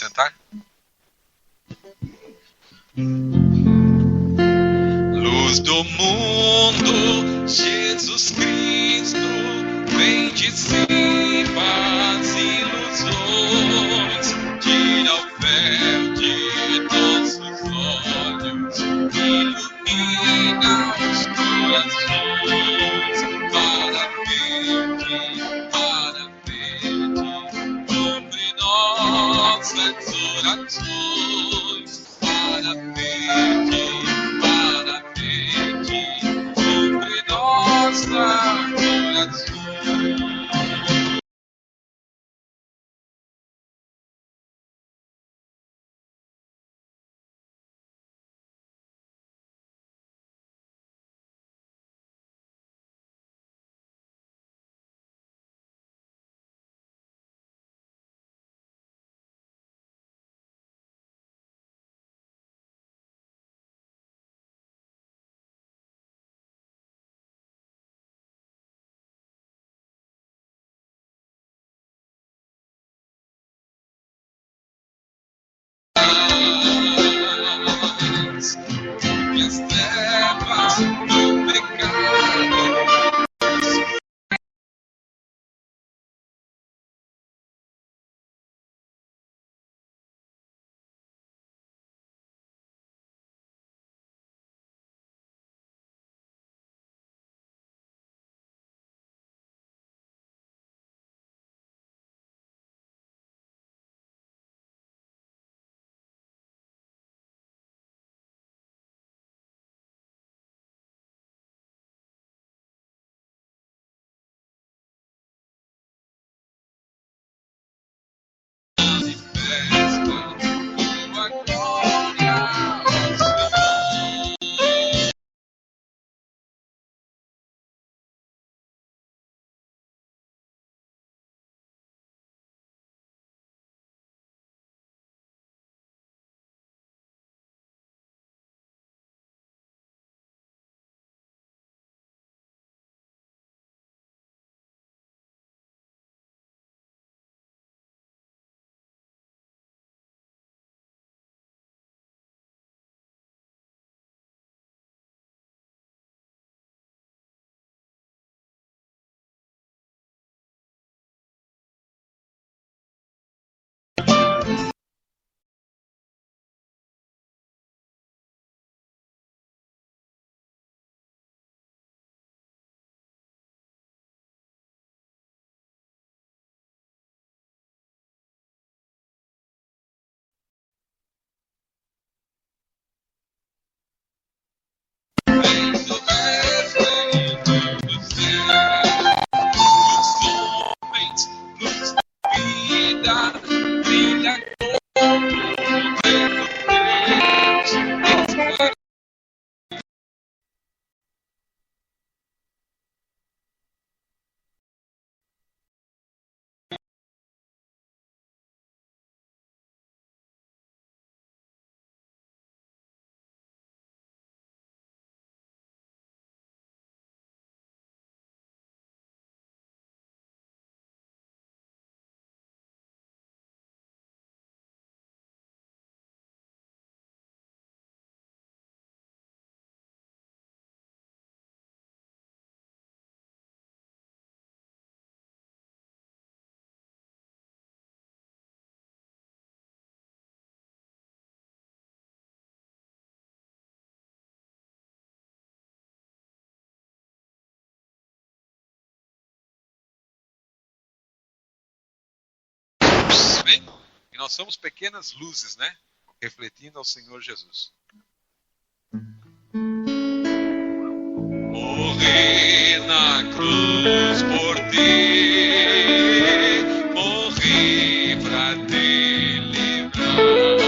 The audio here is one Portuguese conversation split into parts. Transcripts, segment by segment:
sentar? Luz do mundo, Jesus Cristo, vem dissipa as ilusões, tira o véu de nossos olhos, ilumina os corações, para verde, cumpre nossas orações, para verde, cumpre nossas orações. Que as trevas do pecado manifesta tua glória ao Senhor. Vem do reino do céu, os homens, luz da vida, brilha como o poder do Deus. Bem, e nós somos pequenas luzes, né? Refletindo ao Senhor Jesus. Morri na cruz por ti, morri pra te livrar,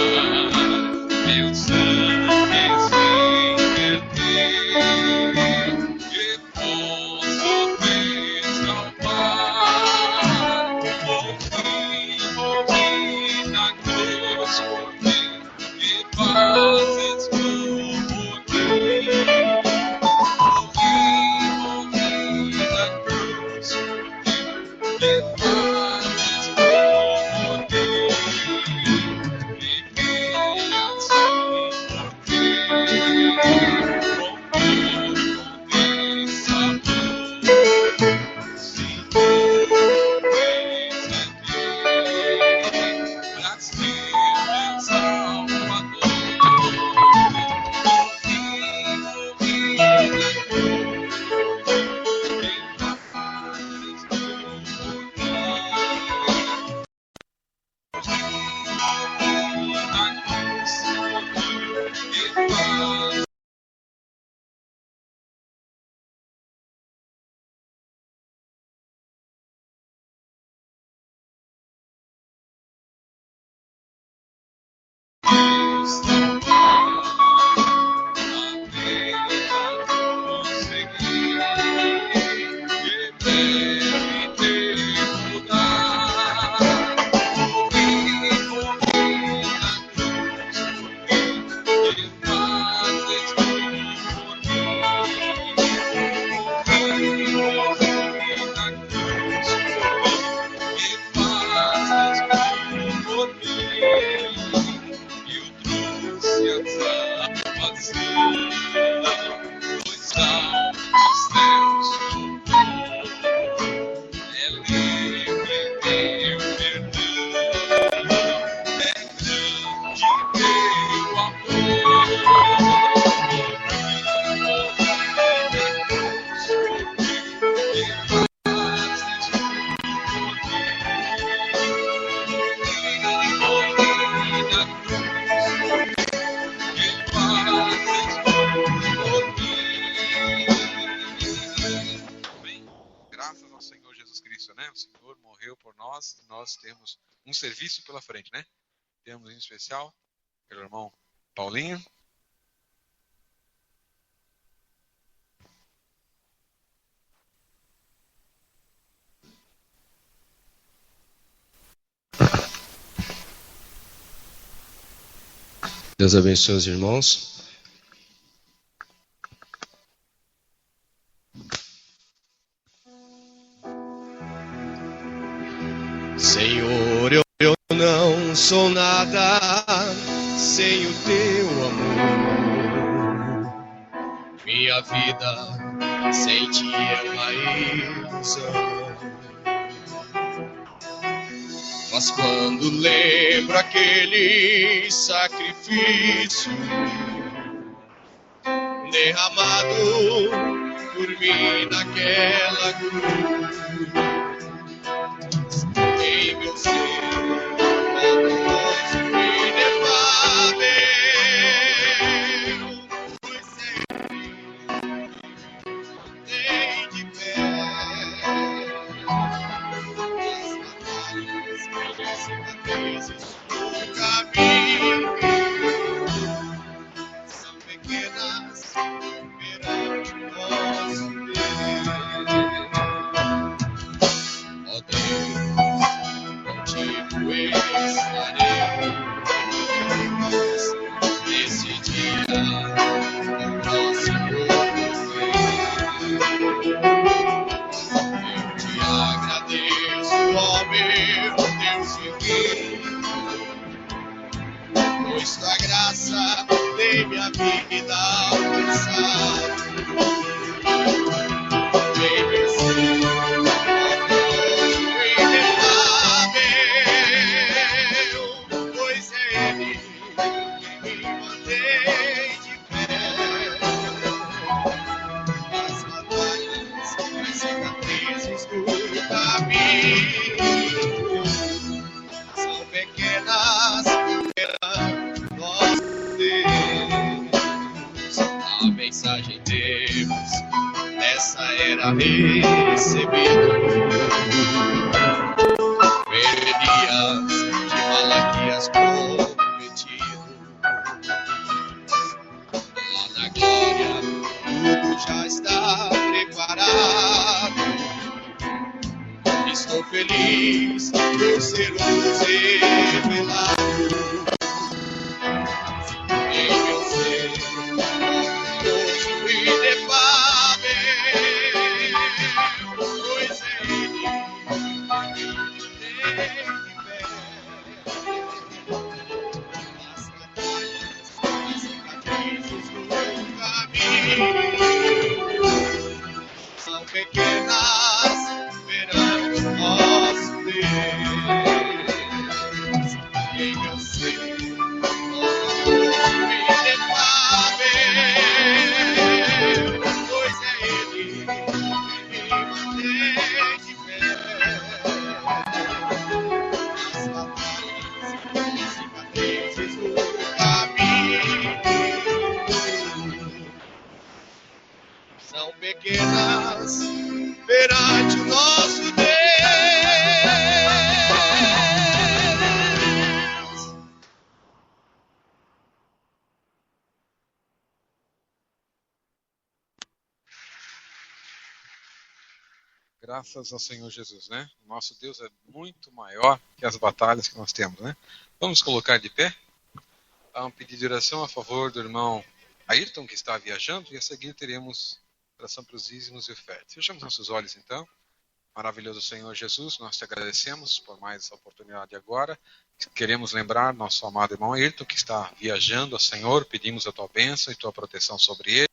meu sangue sem verter, que posso te salvar. Morri na cruz por ti, que fazes como morri na cruz por ti, que Nós temos um serviço pela frente, né? Temos em especial pelo irmão Paulinho. Deus abençoe os irmãos. Senhor, eu não sou nada sem o teu amor. Minha vida sem ti é uma ilusão. Mas quando lembro aquele sacrifício derramado por mim naquela cruz, em meu ser, poderoso e inefável, pois sei de pé. As cicatrizes do caminho são pequenas perante o nosso Deus. Ó Deus, contigo estarei nesse dia do próximo eu te agradeço, ó meu Deus divino, pois tua graça tem minha vida alcançada. Vem meu ser, poderoso e inefável, pois é Ele quem me mantém de pé. As batalhas, as cicatrizes do caminho são pequenas perante nosso Deus. A mensagem temos nessa era recebida. Elias de Malaquias prometido. Lá na glória tudo já está preparado. Estou feliz por ser-nos revelado. Em meu ser, poderoso e inefável, pois é Ele que me mantém de pé. As batalhas, as cicatrizes do caminho são pequenas perante o nosso Deus. Em meu ser, poderoso e inefável, pois é Ele que me mantém de pé. As batalhas, as pequenas perante o nosso Deus. Graças ao Senhor Jesus, né? O nosso Deus é muito maior que as batalhas que nós temos, né? Vamos colocar de pé? Há um pedido de oração a favor do irmão Ayrton, que está viajando, e a seguir teremos oração para os dízimos e ofertas. Fechamos nossos olhos, então. Maravilhoso Senhor Jesus, nós te agradecemos por mais essa oportunidade agora. Queremos lembrar nosso amado irmão Ayrton, que está viajando, Senhor, pedimos a tua bênção e tua proteção sobre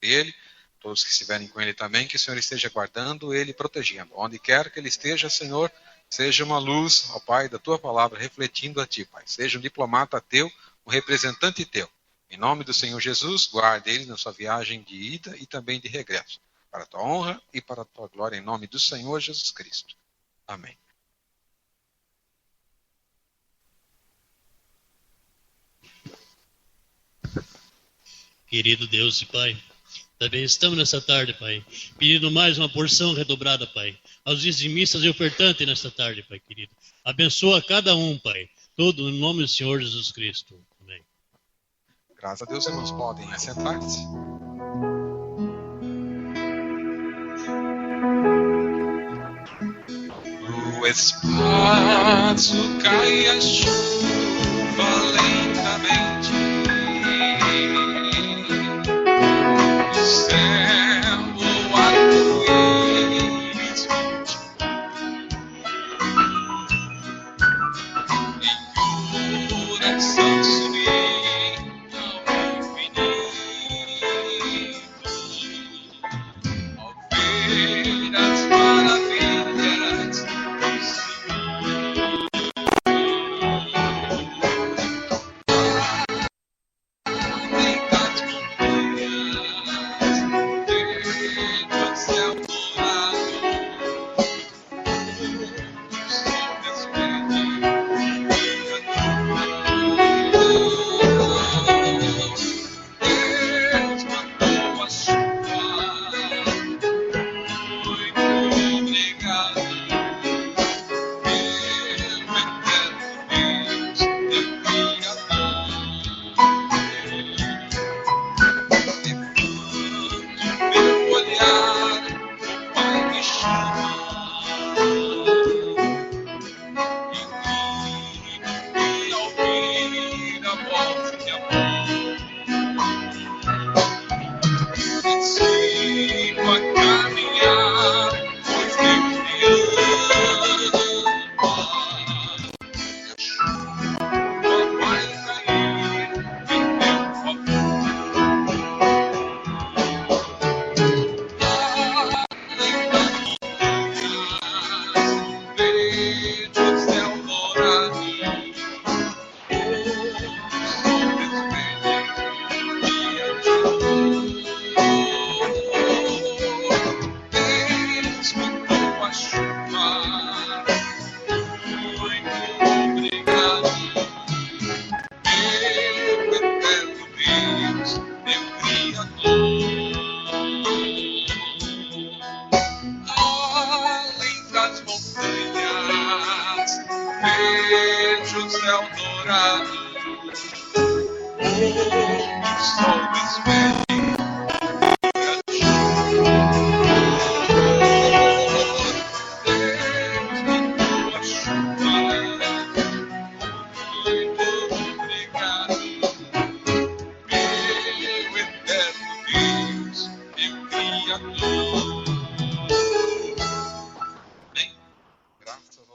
ele. Todos que estiverem com ele também, que o Senhor esteja guardando ele e protegendo. Onde quer que ele esteja, Senhor, seja uma luz, ó Pai, da tua palavra, refletindo a ti, Pai. Seja um diplomata teu, um representante teu. Em nome do Senhor Jesus, guarde ele na sua viagem de ida e também de regresso. Para a tua honra e para a tua glória, em nome do Senhor Jesus Cristo. Amém. Querido Deus e Pai, também estamos nessa tarde, Pai, pedindo mais uma porção redobrada, Pai, aos dizimistas e ofertantes nesta tarde, Pai querido. Abençoa cada um, Pai, todo em nome do Senhor Jesus Cristo. Amém. Graças a Deus, irmãos, podem assentar-se. No espaço cai a chuva lentamente. No céu o arco-íris e o coração subir ao infinito. Ao ver as maravilhas do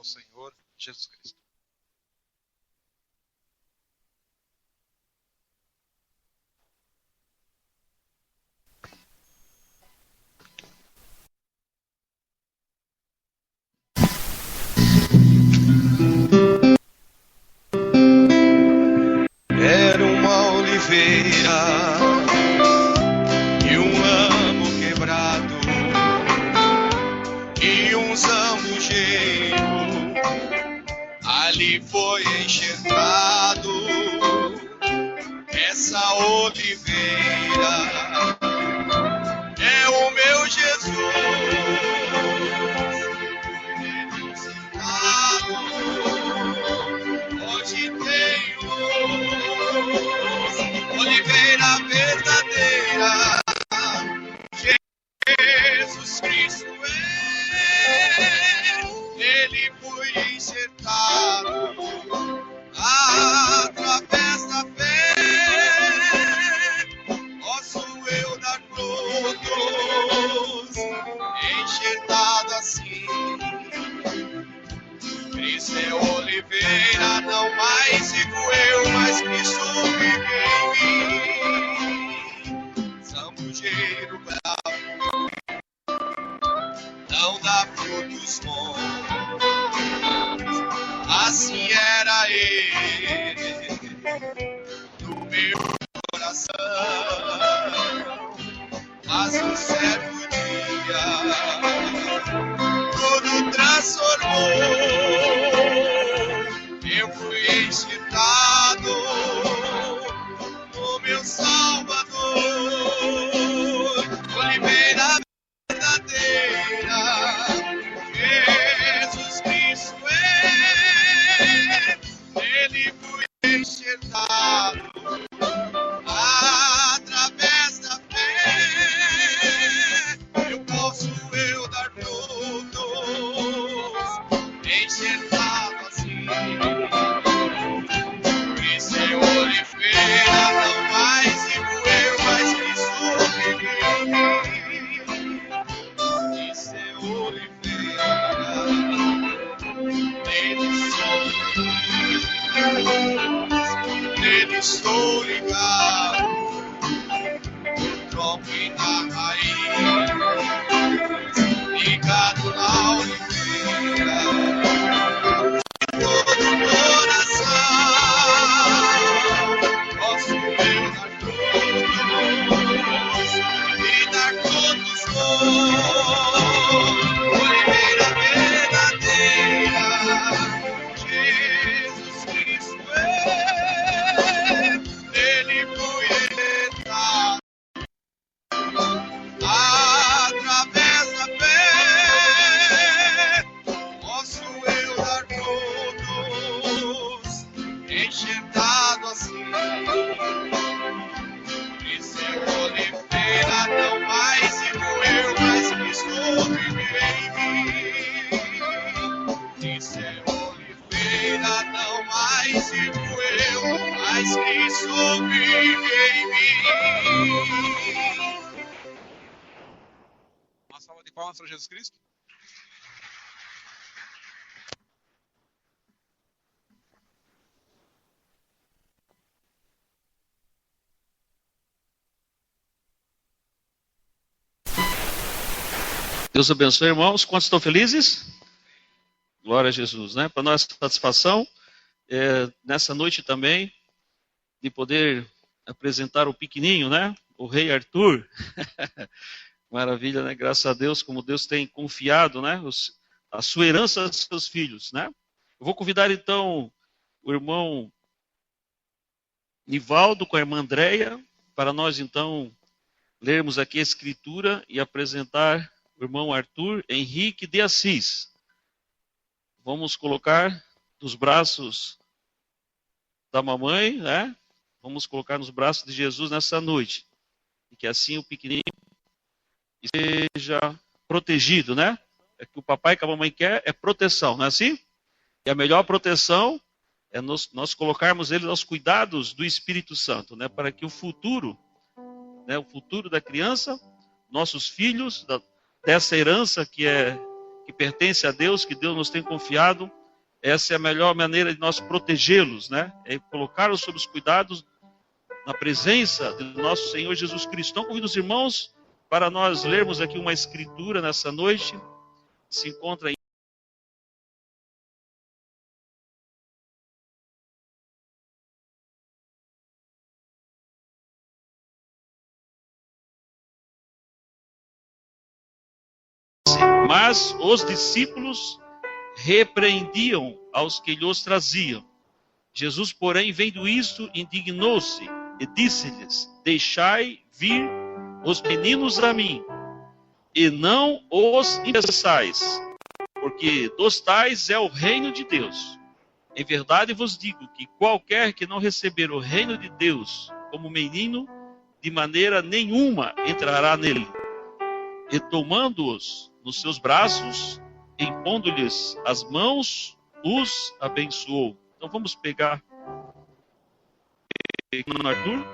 Senhor. Jesus Cristo. Era uma oliveira e um ramo quebrado e um zambujeiro ali foi enxertado. Essa oliveira de Deus, oliveira verdadeira, Jesus Cristo Ele foi enxertado através da fé, posso eu dar frutos, enxertado assim. Cristo é oliveira, não mais vivo eu, mas Cristo vive em mim. Zambujeiro bravo, não dá frutos bons, assim era ele no meu coração. Mas um certo dia tudo transformou. Eu fui enxertado no meu Salvador, oliveira verdadeira, Jesus Cristo Ele foi enxertado através da fé, eu posso eu dar frutos, enxertado assim. Cristo é oliveira, não mais vivo eu, mas Cristo vive em mim. Cristo é oliveira, nele estou ligado, tronco na raiz, ligado na oliveira, de todo o coração, posso eu dar frutos e dar todos bons, oliveira verdadeira, Jesus Cristo Ele foi enxertado através da fé, posso eu dar frutos, enxertado assim. Cristo é oliveira, não mais vivo eu, mas Cristo vive em mim. Cristo é oliveira, não mais vivo eu, mas Cristo vive em mim. Uma salva de palmas para Jesus Cristo. Deus abençoe, irmãos. Quantos estão felizes? Glória a Jesus, né? Para nós, satisfação, nessa noite também, de poder apresentar o pequenininho, né? O rei Arthur. Maravilha, né? Graças a Deus, como Deus tem confiado, né? A sua herança aos seus filhos, né? Eu vou convidar, então, o irmão Nivaldo com a irmã Andréia, para nós, então, lermos aqui a Escritura e apresentar o irmão Arthur Henrique de Assis. Vamos colocar nos braços da mamãe, né? Vamos colocar nos braços de Jesus nessa noite. E que assim o pequenininho seja protegido, né? É que o papai que a mamãe quer é proteção, não é assim? E a melhor proteção é nós colocarmos ele aos cuidados do Espírito Santo, né? Para que o futuro, né? O futuro da criança, nossos filhos, dessa herança que pertence a Deus, que Deus nos tem confiado, essa é a melhor maneira de nós protegê-los, né? É colocá-los sob os cuidados, na presença do nosso Senhor Jesus Cristo. Então, convido os irmãos para nós lermos aqui uma escritura nessa noite. Se encontra em Mas os discípulos repreendiam aos que lhes traziam. Jesus, porém, vendo isto, indignou-se e disse-lhes: deixai vir os meninos a mim, e não os impeçais, porque dos tais é o reino de Deus. Em verdade vos digo que qualquer que não receber o reino de Deus como menino, de maneira nenhuma entrará nele. E tomando-os nos seus braços, impondo-lhes as mãos, os abençoou. Então vamos pegar o Arthur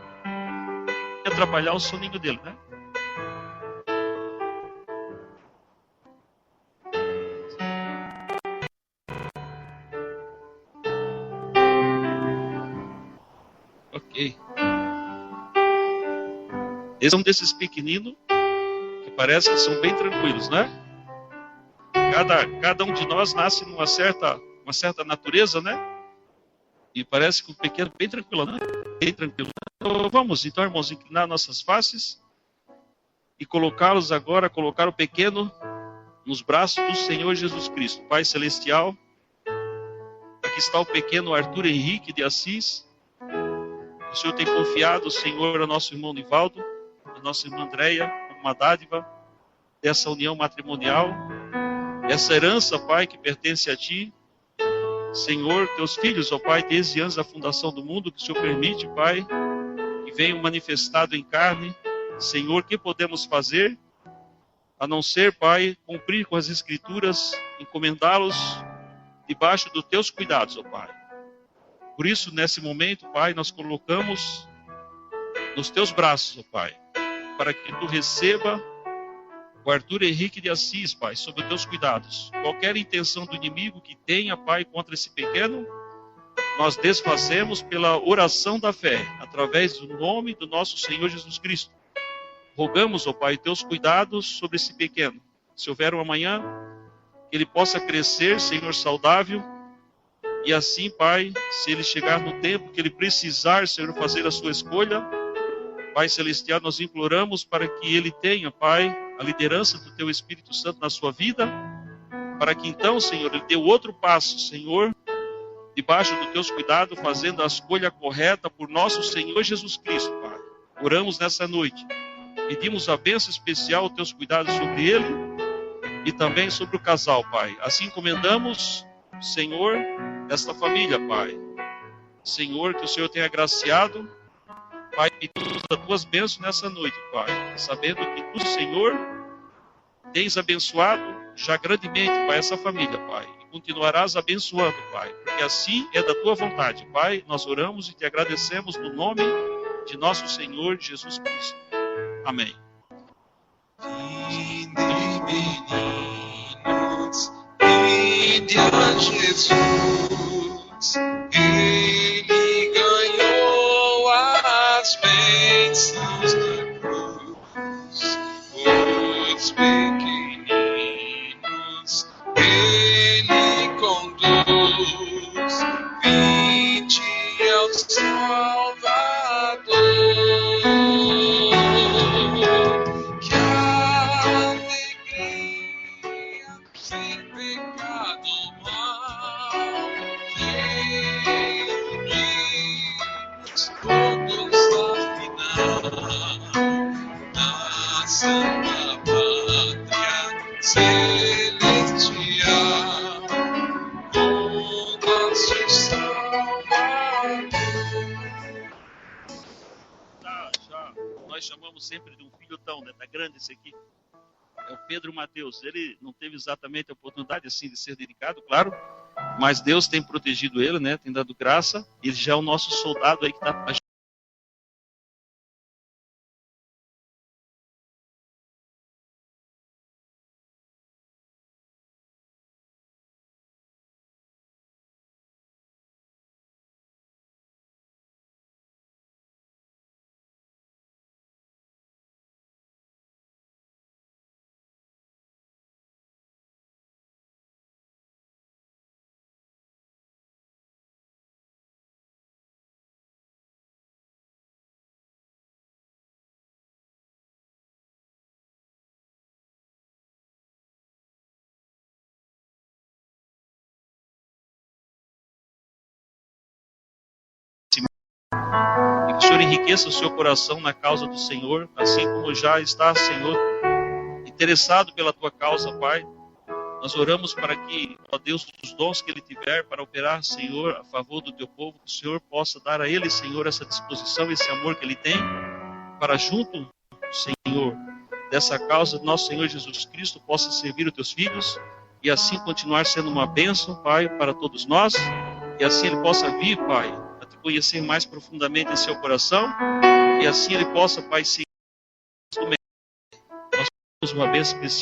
e atrapalhar o soninho dele, né? Ok. Esse é um desses pequeninos que parece que são bem tranquilos, né? Cada um de nós nasce numa certa natureza, né? E parece que o pequeno é bem tranquilo, né? Bem tranquilo. Então, vamos, então, irmãos, inclinar nossas faces e colocar o pequeno nos braços do Senhor Jesus Cristo. Pai Celestial, aqui está o pequeno Arthur Henrique de Assis. O Senhor tem confiado, Senhor, ao nosso irmão Nivaldo, a nossa irmã Andréia, uma dádiva dessa união matrimonial, essa herança, Pai, que pertence a Ti. Senhor, Teus filhos, ó Pai, desde antes da fundação do mundo, que o Senhor permite, Pai, que venham manifestado em carne. Senhor, que podemos fazer, a não ser, Pai, cumprir com as Escrituras, encomendá-los debaixo dos Teus cuidados, ó Pai. Por isso, nesse momento, Pai, nós colocamos nos Teus braços, ó Pai, para que Tu receba o Arthur Henrique de Assis, Pai, sob os Teus cuidados. Qualquer intenção do inimigo que tenha, Pai, contra esse pequeno, nós desfazemos pela oração da fé, através do nome do nosso Senhor Jesus Cristo. Rogamos, ó Pai, Teus cuidados sobre esse pequeno. Se houver um amanhã, que ele possa crescer, Senhor, saudável. E assim, Pai, se ele chegar no tempo que ele precisar, Senhor, fazer a sua escolha, Pai Celestial, nós imploramos para que ele tenha, Pai, a liderança do Teu Espírito Santo na sua vida, para que então, Senhor, ele dê o outro passo, Senhor, debaixo dos Teus cuidados, fazendo a escolha correta por nosso Senhor Jesus Cristo, Pai. Oramos nessa noite, pedimos a bênção especial, os Teus cuidados sobre ele e também sobre o casal, Pai. Assim encomendamos, Senhor, esta família, Pai. Senhor, que o Senhor tenha agraciado, Pai, pedimos as Tuas bênçãos nessa noite, Pai, sabendo que Tu, Senhor, tens abençoado já grandemente, Pai, essa família, Pai, e continuarás abençoando, Pai, porque assim é da Tua vontade, Pai. Nós oramos e Te agradecemos no nome de nosso Senhor Jesus Cristo. Amém. Vinde a Jesus, Ele ganhou as bênçãos da cruz. Os pequeninos Ele conduz, vinde ao Salvador. Que alegria sem pecado mal, reunimos todos ao final, na santa pátria celestial, com nosso Salvador. Nós chamamos sempre de um filhotão, né? Tá grande esse aqui. É o Pedro Mateus. Ele não teve exatamente a oportunidade assim de ser dedicado, claro, mas Deus tem protegido ele, né? Tem dado graça. Ele já é o nosso soldado aí que está e que o Senhor enriqueça o seu coração na causa do Senhor, assim como já está, Senhor, interessado pela Tua causa, Pai. Nós oramos para que, ó Deus, os dons que Ele tiver para operar, Senhor, a favor do Teu povo, que o Senhor possa dar a Ele, Senhor, essa disposição, esse amor que Ele tem, para junto, Senhor, dessa causa, nosso Senhor Jesus Cristo possa servir os Teus filhos, e assim continuar sendo uma bênção, Pai, para todos nós, e assim Ele possa vir, Pai, a Te conhecer mais profundamente em seu coração, e assim Ele possa, Pai, seguir nós temos uma bênção especial.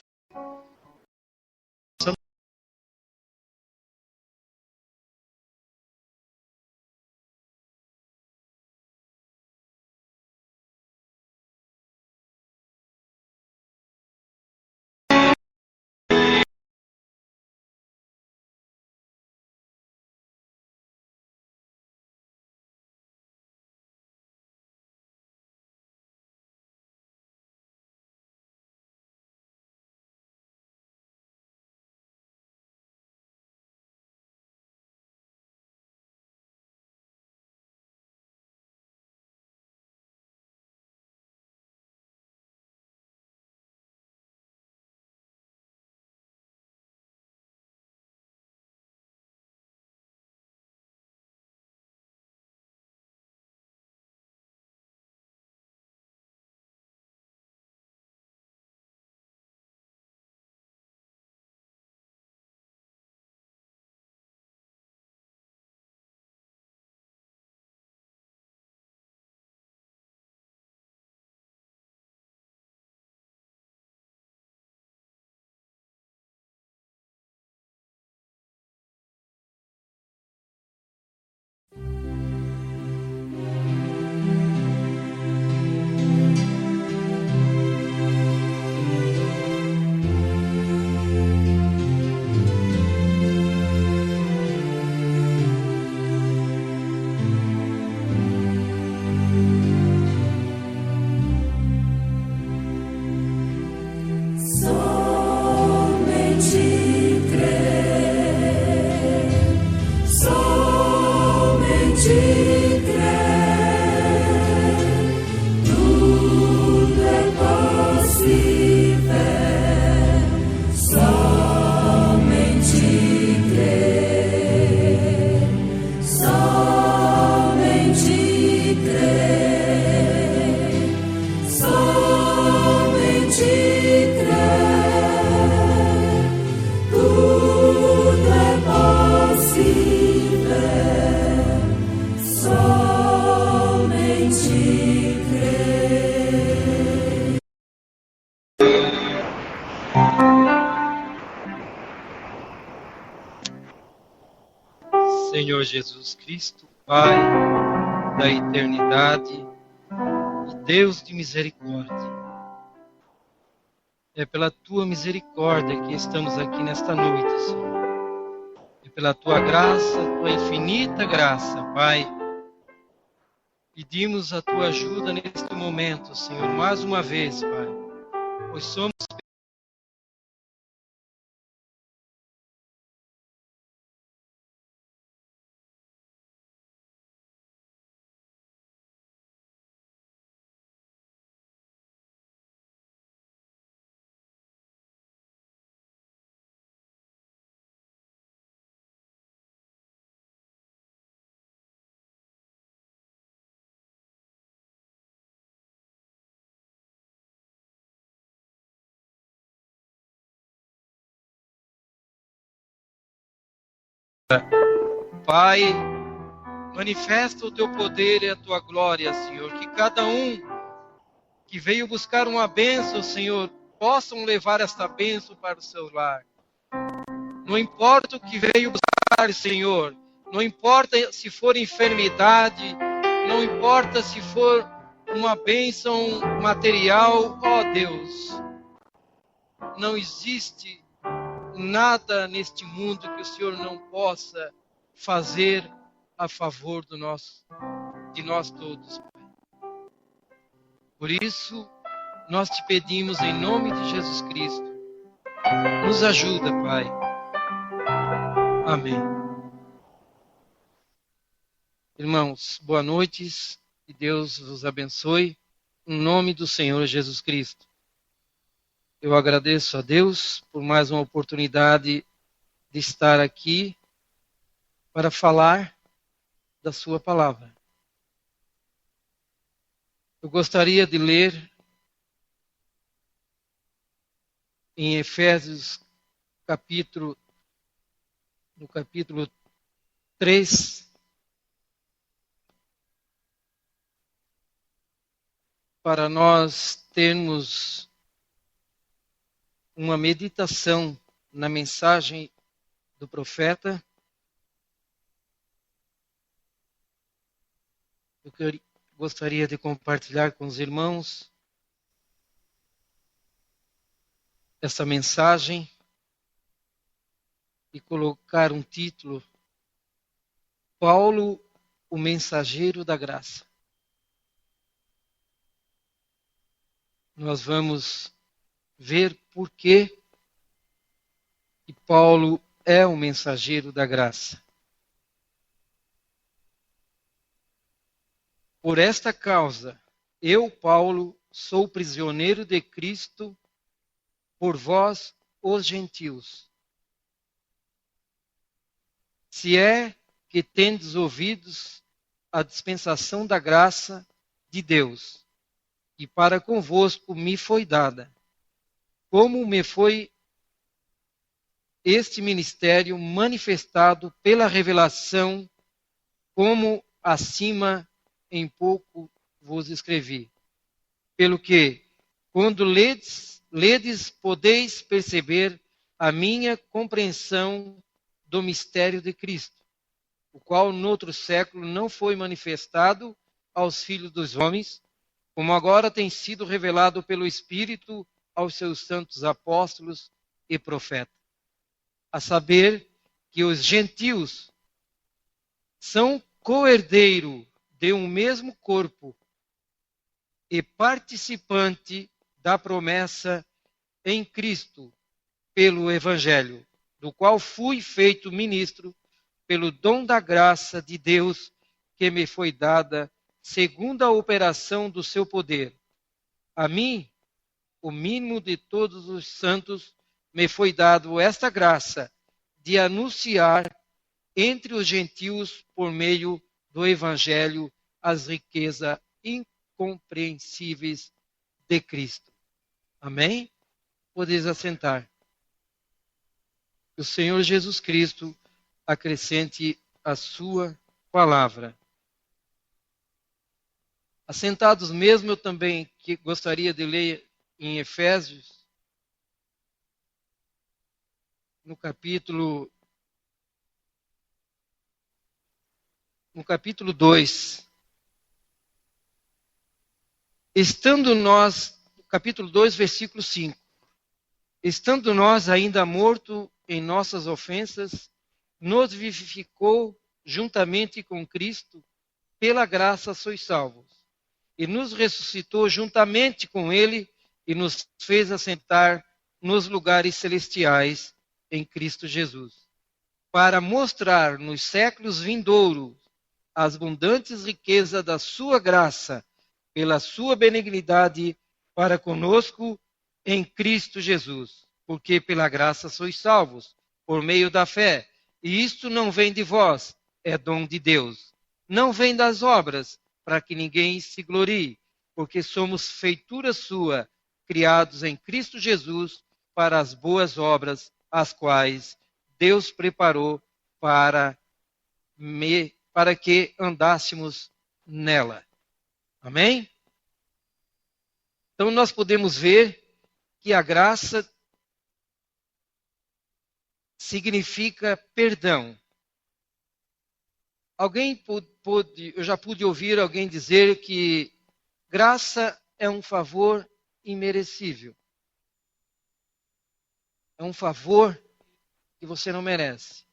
Senhor Jesus Cristo, Pai da eternidade e Deus de misericórdia. É pela Tua misericórdia que estamos aqui nesta noite, Senhor. É pela Tua graça, Tua infinita graça, Pai. Pedimos a Tua ajuda neste momento, Senhor, mais uma vez, Pai. Pois somos Pai, manifesta o Teu poder e a Tua glória, Senhor. Que cada um que veio buscar uma bênção, Senhor, possam levar esta bênção para o seu lar. Não importa o que veio buscar, Senhor. Não importa se for enfermidade. Não importa se for uma bênção material. Ó Deus, não existe nada neste mundo que o Senhor não possa fazer a favor de nós todos. Por isso, nós te pedimos em nome de Jesus Cristo, nos ajuda, Pai. Amém. Irmãos, boa noite e Deus vos abençoe em nome do Senhor Jesus Cristo. Eu agradeço a Deus por mais uma oportunidade de estar aqui para falar da sua palavra. Eu gostaria de ler em Efésios no capítulo 3, para nós termos uma meditação na mensagem do profeta. Eu gostaria de compartilhar com os irmãos essa mensagem e colocar um título: Paulo, o mensageiro da graça. Nós vamos ver por que Paulo é o mensageiro da graça. Por esta causa, eu, Paulo, sou prisioneiro de Cristo por vós, os gentios. Se é que tendes ouvidos a dispensação da graça de Deus, que para convosco me foi dada, como me foi este ministério manifestado pela revelação, como acima em pouco vos escrevi. Pelo que, quando ledes, podeis perceber a minha compreensão do mistério de Cristo, o qual noutro século não foi manifestado aos filhos dos homens, como agora tem sido revelado pelo Espírito aos seus santos apóstolos e profetas. A saber que os gentios são co-herdeiro de um mesmo corpo e participante da promessa em Cristo pelo Evangelho, do qual fui feito ministro pelo dom da graça de Deus que me foi dada segundo a operação do seu poder. A mim, o mínimo de todos os santos, me foi dado esta graça de anunciar entre os gentios, por meio do Evangelho, as riquezas incompreensíveis de Cristo. Amém? Podeis assentar. Que o Senhor Jesus Cristo acrescente a sua palavra. Assentados mesmo, eu também gostaria de ler em Efésios, no capítulo 2. Estando nós, capítulo 2, versículo 5. Estando nós ainda mortos em nossas ofensas, nos vivificou juntamente com Cristo, pela graça sois salvos. E nos ressuscitou juntamente com Ele e nos fez assentar nos lugares celestiais em Cristo Jesus, para mostrar nos séculos vindouros as abundantes riquezas da sua graça, pela sua benignidade para conosco em Cristo Jesus. Porque pela graça sois salvos, por meio da fé. E isto não vem de vós, é dom de Deus. Não vem das obras, para que ninguém se glorie, porque somos feitura sua, criados em Cristo Jesus, para as boas obras, as quais Deus preparou para que andássemos nela. Amém? Então nós podemos ver que a graça significa perdão. Eu já pude ouvir alguém dizer que graça é um favor imerecível. É um favor que você não merece.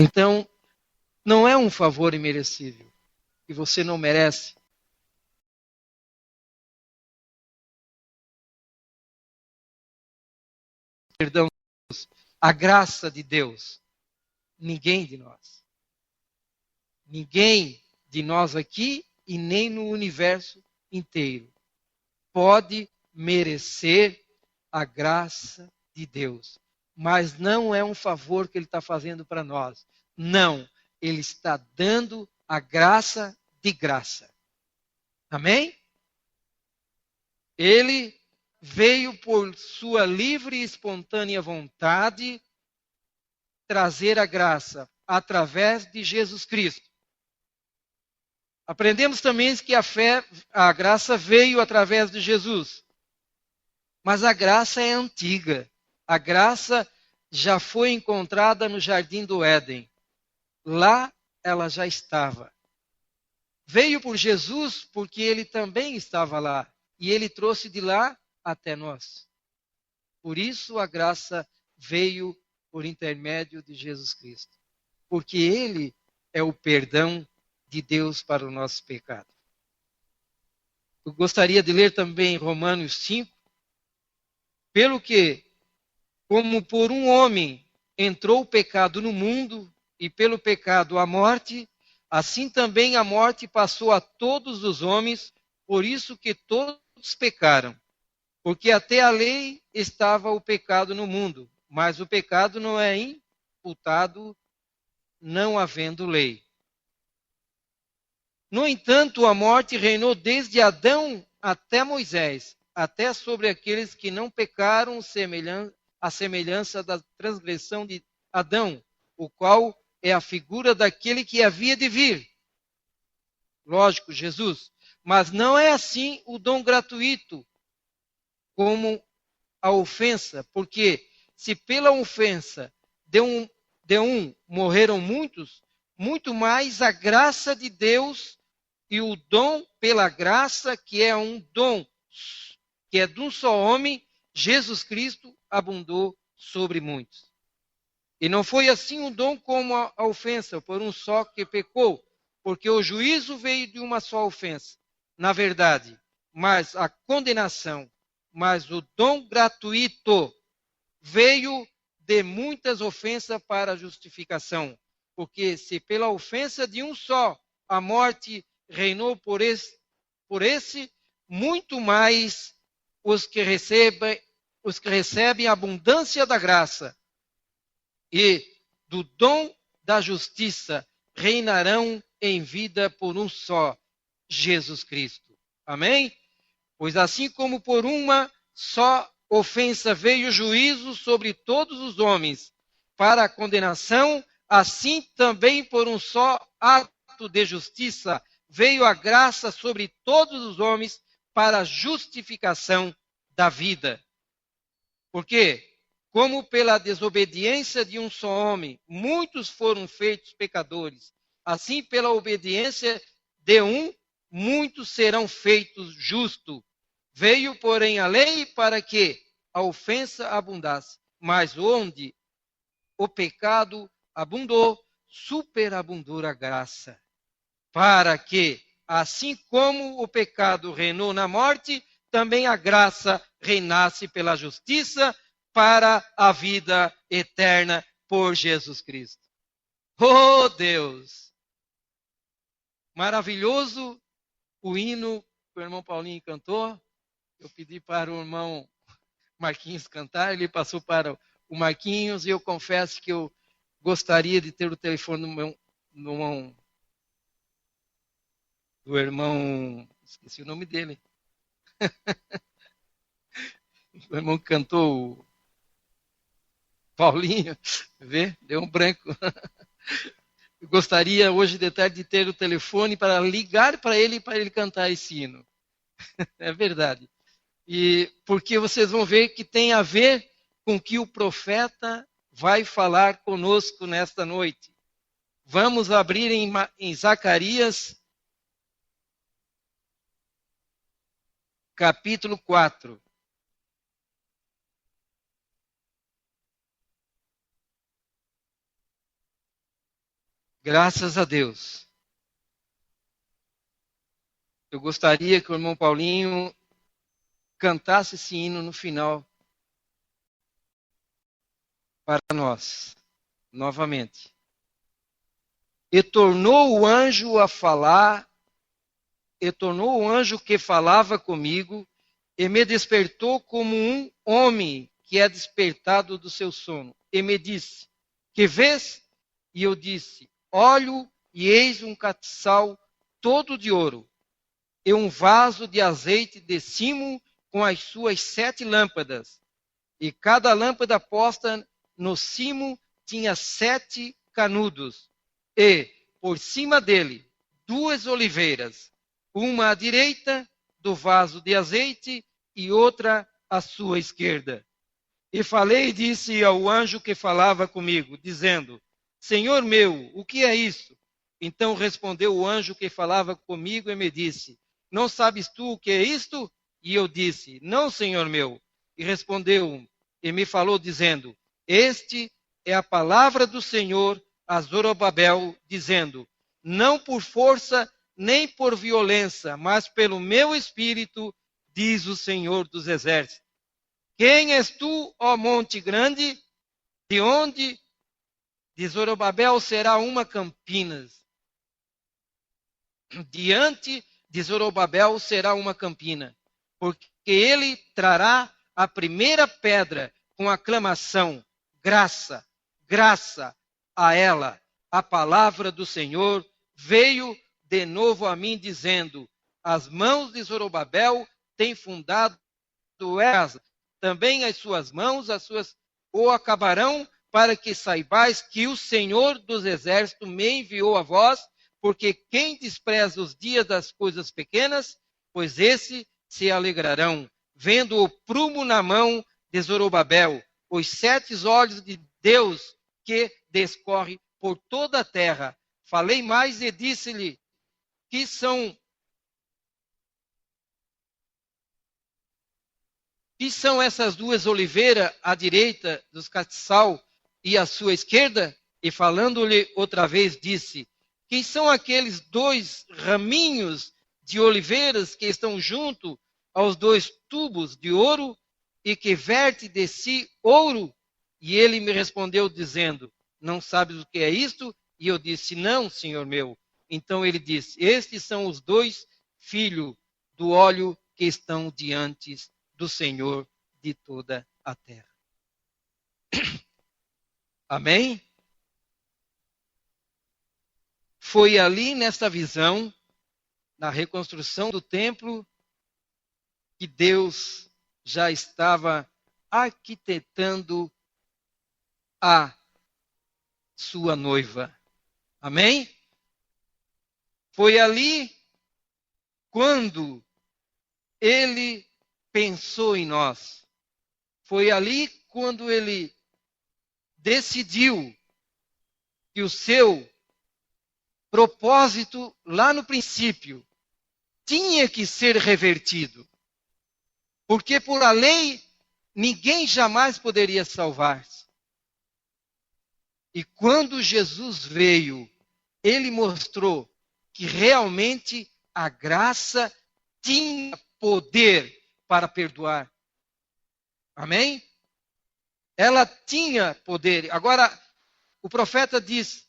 Então, não é um favor imerecível, que você não merece. Perdão, a graça de Deus. Ninguém de nós. Ninguém de nós aqui e nem no universo inteiro pode merecer a graça de Deus. Mas não é um favor que Ele está fazendo para nós. Não, Ele está dando a graça de graça. Amém? Ele veio por sua livre e espontânea vontade trazer a graça através de Jesus Cristo. Aprendemos também que a graça veio através de Jesus. Mas a graça é antiga. A graça já foi encontrada no Jardim do Éden. Lá ela já estava. Veio por Jesus porque ele também estava lá. E ele trouxe de lá até nós. Por isso a graça veio por intermédio de Jesus Cristo. Porque ele é o perdão de Deus para o nosso pecado. Eu gostaria de ler também Romanos 5. Pelo que, como por um homem entrou o pecado no mundo, e pelo pecado a morte, assim também a morte passou a todos os homens, por isso que todos pecaram. Porque até a lei estava o pecado no mundo, mas o pecado não é imputado não havendo lei. No entanto, a morte reinou desde Adão até Moisés, até sobre aqueles que não pecaram à semelhança da transgressão de Adão, o qual é a figura daquele que havia de vir. Lógico, Jesus. Mas não é assim o dom gratuito, como a ofensa, porque se pela ofensa de um morreram muitos, muito mais a graça de Deus e o dom pela graça, que é um dom, que é de um só homem, Jesus Cristo, abundou sobre muitos. E não foi assim o dom como a ofensa, por um só que pecou, porque o juízo veio de uma só ofensa, na verdade, mas a condenação, mas o dom gratuito veio de muitas ofensas para a justificação. Porque se pela ofensa de um só a morte reinou por esse, muito mais os que recebem a abundância da graça e do dom da justiça reinarão em vida por um só, Jesus Cristo. Amém? Pois assim como por uma só ofensa veio o juízo sobre todos os homens para a condenação, assim também por um só ato de justiça veio a graça sobre todos os homens para a justificação da vida. Porque, como pela desobediência de um só homem, muitos foram feitos pecadores, assim pela obediência de um, muitos serão feitos justos. Veio, porém, a lei para que a ofensa abundasse, mas onde o pecado abundou, superabundou a graça. Para que, assim como o pecado reinou na morte, também a graça reinasse pela justiça para a vida eterna por Jesus Cristo. Oh Deus! Maravilhoso o hino que o irmão Paulinho cantou. Eu pedi para o irmão Marquinhos cantar, ele passou para o Marquinhos e eu confesso que eu gostaria de ter o telefone do irmão, esqueci o nome dele. O irmão que cantou, Paulinho, vê? Deu um branco. Eu gostaria hoje de tarde de ter o telefone para ligar para ele cantar esse hino. É verdade. E porque vocês vão ver que tem a ver com o que o profeta vai falar conosco nesta noite. Vamos abrir em Zacarias, capítulo 4. Graças a Deus. Eu gostaria que o irmão Paulinho cantasse esse hino no final para nós, novamente. E tornou o anjo a falar, e tornou o anjo que falava comigo, e me despertou como um homem que é despertado do seu sono. E me disse, que vês? E eu disse, olho e eis um castiçal todo de ouro, e um vaso de azeite de cimo com as suas 7 lâmpadas. E cada lâmpada posta no cimo tinha 7 canudos. E, por cima dele, 2 oliveiras, uma à direita do vaso de azeite e outra à sua esquerda. E falei e disse ao anjo que falava comigo, dizendo, Senhor meu, o que é isso? Então respondeu o anjo que falava comigo e me disse, não sabes tu o que é isto? E eu disse, não, Senhor meu. E respondeu e me falou dizendo, este é a palavra do Senhor a Zorobabel, dizendo, não por força nem por violência, mas pelo meu espírito, diz o Senhor dos exércitos. Quem és tu, ó monte grande? De onde? De Zorobabel será uma Campinas. Diante de Zorobabel será uma campina, porque ele trará a primeira pedra com aclamação, graça, graça a ela. A palavra do Senhor veio de novo a mim, dizendo, as mãos de Zorobabel têm fundado essa, também as suas mãos, o acabarão, para que saibais que o Senhor dos exércitos me enviou a vós, porque quem despreza os dias das coisas pequenas, pois esse se alegrarão, vendo o prumo na mão de Zorobabel, os 7 olhos de Deus que descorre por toda a terra. Falei mais e disse-lhe que são essas 2 oliveiras à direita dos castiçal e à sua esquerda? E falando-lhe outra vez disse, quem são aqueles 2 raminhos de oliveiras que estão junto aos 2 tubos de ouro e que verte de si ouro? E ele me respondeu dizendo, não sabes o que é isto? E eu disse, não, Senhor meu. Então ele disse, estes são os 2 filhos do óleo que estão diante do Senhor de toda a terra. Amém? Foi ali nesta visão, na reconstrução do templo, que Deus já estava arquitetando a sua noiva. Amém? Foi ali quando ele pensou em nós. Foi ali quando ele decidiu que o seu propósito lá no princípio tinha que ser revertido. Porque por a lei ninguém jamais poderia salvar-se. E quando Jesus veio, ele mostrou que realmente a graça tinha poder para perdoar. Amém? Ela tinha poder. Agora, o profeta diz,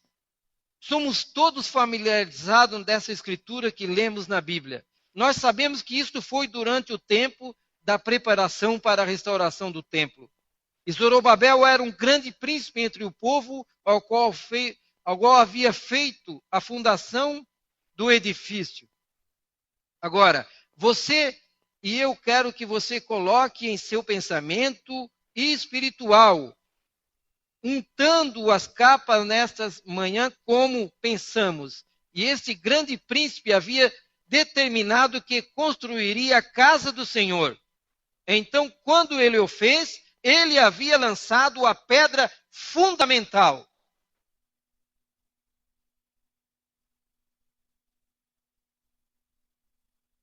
somos todos familiarizados dessa escritura que lemos na Bíblia. Nós sabemos que isto foi durante o tempo da preparação para a restauração do templo. E Zorobabel era um grande príncipe entre o povo ao qual havia feito a fundação do edifício. Agora, você e eu quero que você coloque em seu pensamento espiritual, untando as capas nestas manhãs como pensamos. E esse grande príncipe havia determinado que construiria a casa do Senhor. Então, quando ele o fez, ele havia lançado a pedra fundamental.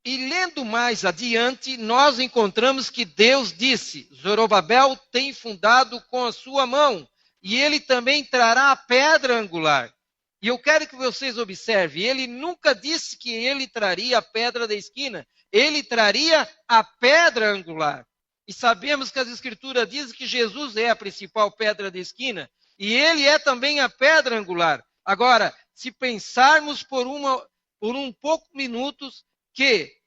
E lendo mais adiante, nós encontramos que Deus disse, Zorobabel tem fundado com a sua mão, e ele também trará a pedra angular. E eu quero que vocês observem, ele nunca disse que ele traria a pedra da esquina, ele traria a pedra angular. E sabemos que as Escrituras dizem que Jesus é a principal pedra da esquina, e ele é também a pedra angular. Agora, se pensarmos por um pouco minutos que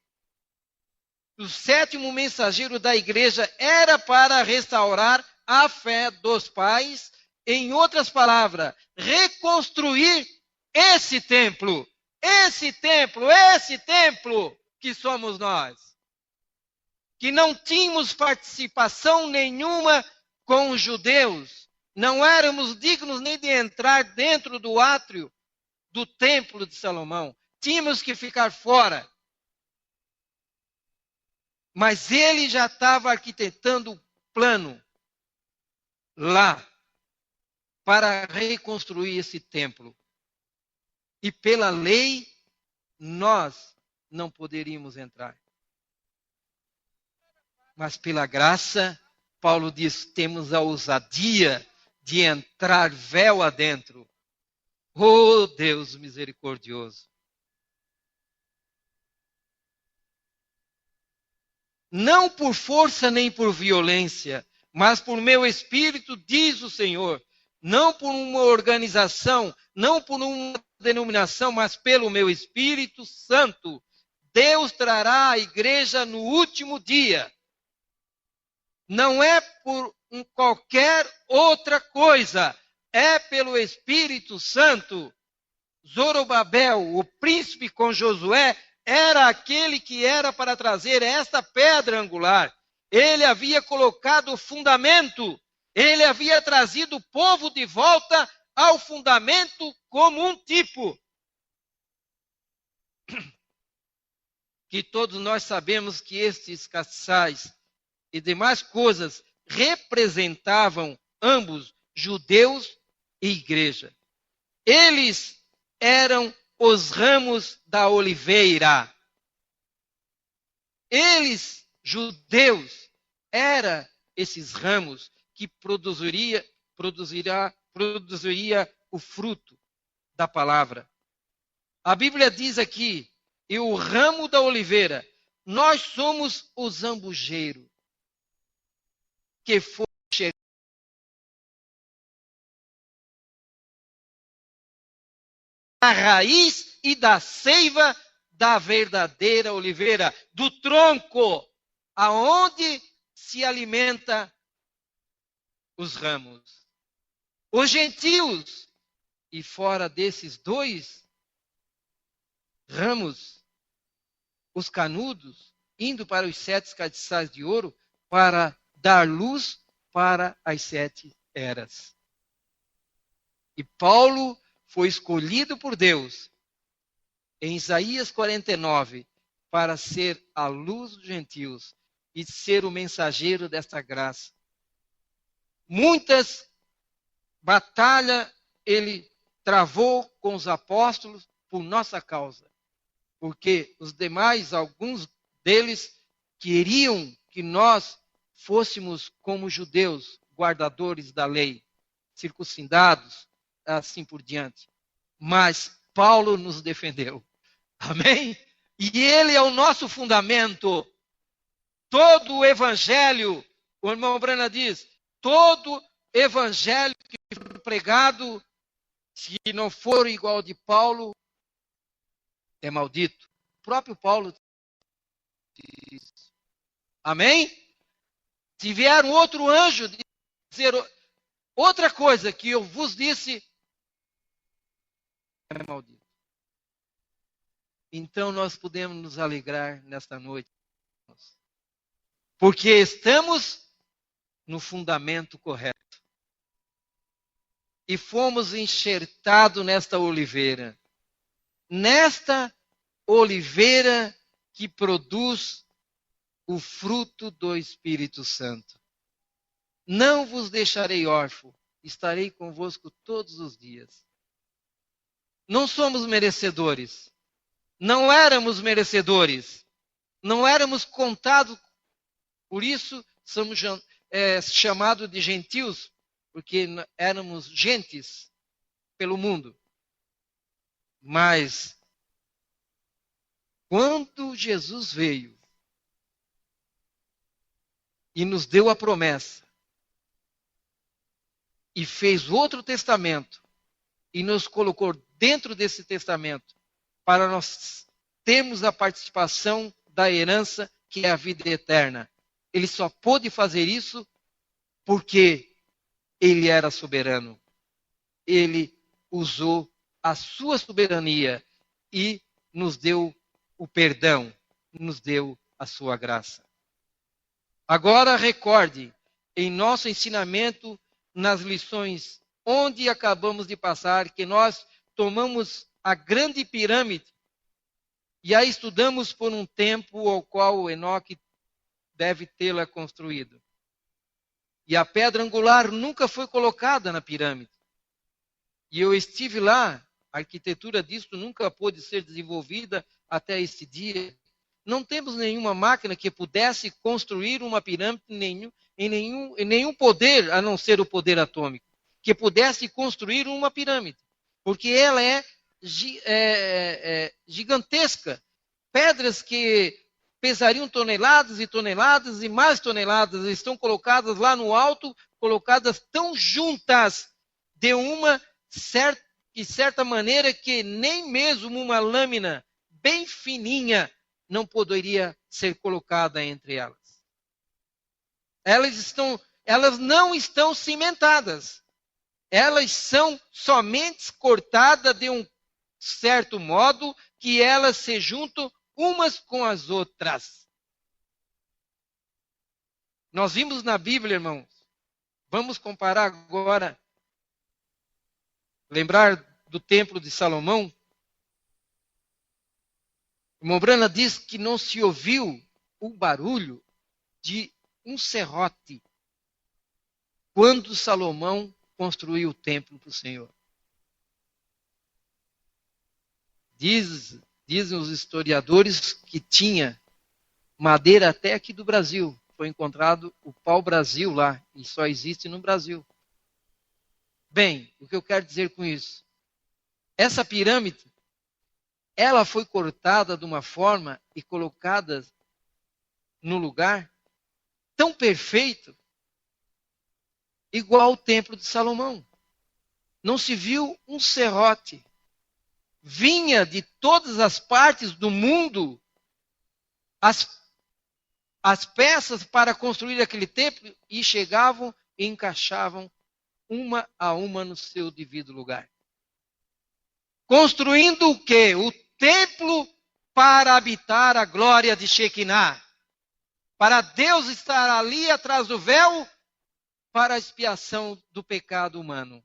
o sétimo mensageiro da igreja era para restaurar a fé dos pais, em outras palavras, reconstruir esse templo que somos nós, que não tínhamos participação nenhuma com os judeus, não éramos dignos nem de entrar dentro do átrio do templo de Salomão, tínhamos que ficar fora. Mas ele já estava arquitetando o plano lá para reconstruir esse templo. E pela lei, nós não poderíamos entrar. Mas pela graça, Paulo diz, temos a ousadia de entrar véu adentro. Oh, Deus misericordioso! Não por força nem por violência, mas por meu espírito, diz o Senhor. Não por uma organização, não por uma denominação, mas pelo meu Espírito Santo. Deus trará a igreja no último dia. Não é por qualquer outra coisa, é pelo Espírito Santo. Zorobabel, o príncipe com Josué, era aquele que era para trazer esta pedra angular. Ele havia colocado o fundamento. Ele havia trazido o povo de volta ao fundamento como um tipo. Que todos nós sabemos que estes castiçais e demais coisas representavam ambos judeus e igreja. Eles eram os ramos da oliveira. Eles, judeus, eram esses ramos que produziria o fruto da palavra. A Bíblia diz aqui, e o ramo da oliveira, nós somos o zambujeiro, que foi a raiz e da seiva da verdadeira oliveira, do tronco, aonde se alimenta os ramos. Os gentios, e fora desses dois ramos, os canudos, indo para os 7 castiçais de ouro, para dar luz para as 7 eras. E Paulo foi escolhido por Deus, em Isaías 49, para ser a luz dos gentios e ser o mensageiro desta graça. Muitas batalhas ele travou com os apóstolos por nossa causa, porque os demais, alguns deles, queriam que nós fôssemos como judeus, guardadores da lei, circuncidados, assim por diante. Mas Paulo nos defendeu. Amém? E ele é o nosso fundamento. Todo o evangelho, o irmão Brana diz, todo evangelho que foi pregado, se não for igual ao de Paulo, é maldito. O próprio Paulo diz. Amém? Se vier um outro anjo dizer outra coisa que eu vos disse, é maldito. Então nós podemos nos alegrar nesta noite. Porque estamos no fundamento correto. E fomos enxertados nesta oliveira. Nesta oliveira que produz o fruto do Espírito Santo. Não vos deixarei órfão, estarei convosco todos os dias. Não somos merecedores. Não éramos merecedores. Não éramos contados. Por isso somos chamados de gentios, porque éramos gentes pelo mundo. Mas quando Jesus veio e nos deu a promessa e fez outro testamento e nos colocou dentro desse testamento para nós termos a participação da herança que é a vida eterna. Ele só pôde fazer isso porque ele era soberano. Ele usou a sua soberania e nos deu o perdão, nos deu a sua graça. Agora recorde, em nosso ensinamento, nas lições onde acabamos de passar, que nós tomamos a grande pirâmide e a estudamos por um tempo ao qual Enoque deve tê-la construído. E a pedra angular nunca foi colocada na pirâmide. E eu estive lá, a arquitetura disso nunca pôde ser desenvolvida até esse dia. Não temos nenhuma máquina que pudesse construir uma pirâmide em nenhum poder, a não ser o poder atômico, que pudesse construir uma pirâmide. Porque ela é gigantesca. Pedras que pesariam toneladas e toneladas e mais toneladas estão colocadas lá no alto, colocadas tão juntas de uma certa maneira que nem mesmo uma lâmina bem fininha não poderia ser colocada entre elas. Elas não estão cimentadas. Elas são somente cortadas de um certo modo que elas se juntam umas com as outras. Nós vimos na Bíblia, irmãos. Vamos comparar agora. Lembrar do templo de Salomão. O irmão Brana diz que não se ouviu o barulho de um serrote quando Salomão construiu o templo para o Senhor. Dizem os historiadores que tinha madeira até aqui do Brasil. Foi encontrado o pau-brasil lá, e só existe no Brasil. Bem, o que eu quero dizer com isso? Essa pirâmide, ela foi cortada de uma forma e colocada no lugar tão perfeito, igual ao templo de Salomão. Não se viu um serrote. Vinha de todas as partes do mundo as peças para construir aquele templo e chegavam e encaixavam uma a uma no seu devido lugar. Construindo o quê? O templo para habitar a glória de Shekinah. Para Deus estar ali atrás do véu para a expiação do pecado humano.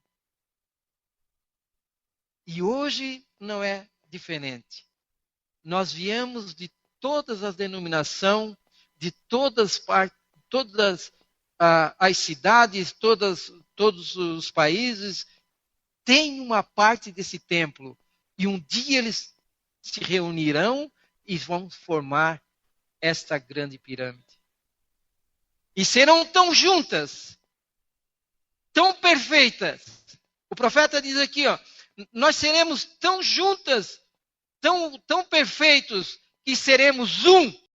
E hoje não é diferente. Nós viemos de todas as denominações, de todas as cidades, todos os países, tem uma parte desse templo. E um dia eles se reunirão e vão formar esta grande pirâmide. E serão tão juntas, tão perfeitas. O profeta diz aqui, ó, nós seremos tão juntas, tão perfeitos, que seremos um.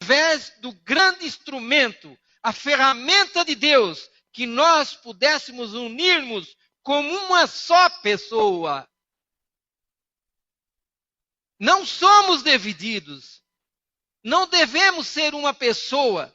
Através do grande instrumento, a ferramenta de Deus, que nós pudéssemos unirmos como uma só pessoa. Não somos divididos. Não devemos ser uma pessoa.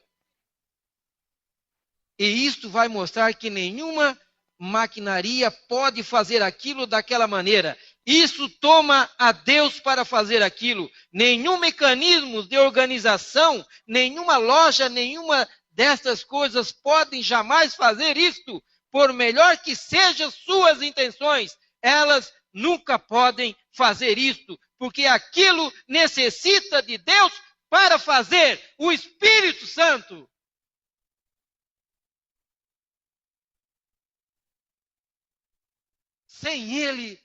E isto vai mostrar que nenhuma maquinaria pode fazer aquilo daquela maneira. Isso toma a Deus para fazer aquilo. Nenhum mecanismo de organização, nenhuma loja, nenhuma destas coisas podem jamais fazer isto. Por melhor que sejam suas intenções, elas nunca podem fazer isto. Porque aquilo necessita de Deus para fazer, o Espírito Santo. Sem Ele,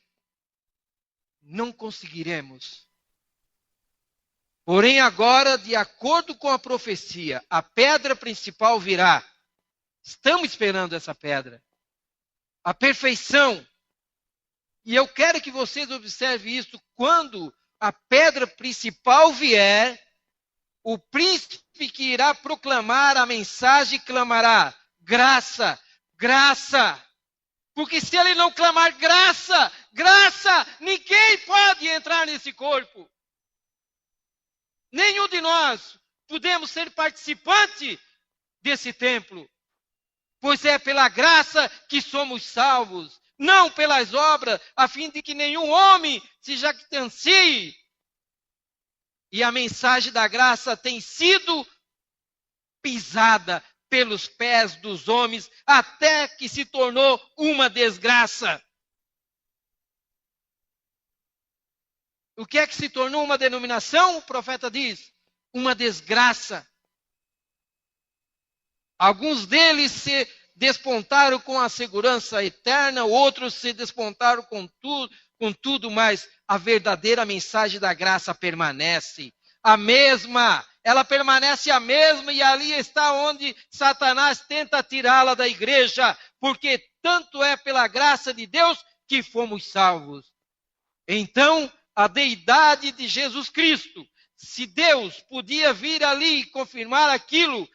não conseguiremos. Porém, agora, de acordo com a profecia, a pedra principal virá. Estamos esperando essa pedra. A perfeição. E eu quero que vocês observem isso. Quando a pedra principal vier, o príncipe que irá proclamar a mensagem clamará: graça, graça. Porque se ele não clamar graça, graça, ninguém pode entrar nesse corpo. Nenhum de nós podemos ser participante desse templo. Pois é pela graça que somos salvos, não pelas obras, a fim de que nenhum homem se jactancie. E a mensagem da graça tem sido pisada pelos pés dos homens, até que se tornou uma desgraça. O que é que se tornou uma denominação? O profeta diz: uma desgraça. Alguns deles se despontaram com a segurança eterna, outros se despontaram com tudo, mas a verdadeira mensagem da graça permanece a mesma. Ela permanece a mesma, e ali está onde Satanás tenta tirá-la da igreja, porque tanto é pela graça de Deus que fomos salvos. Então, a deidade de Jesus Cristo, se Deus podia vir ali e confirmar aquilo,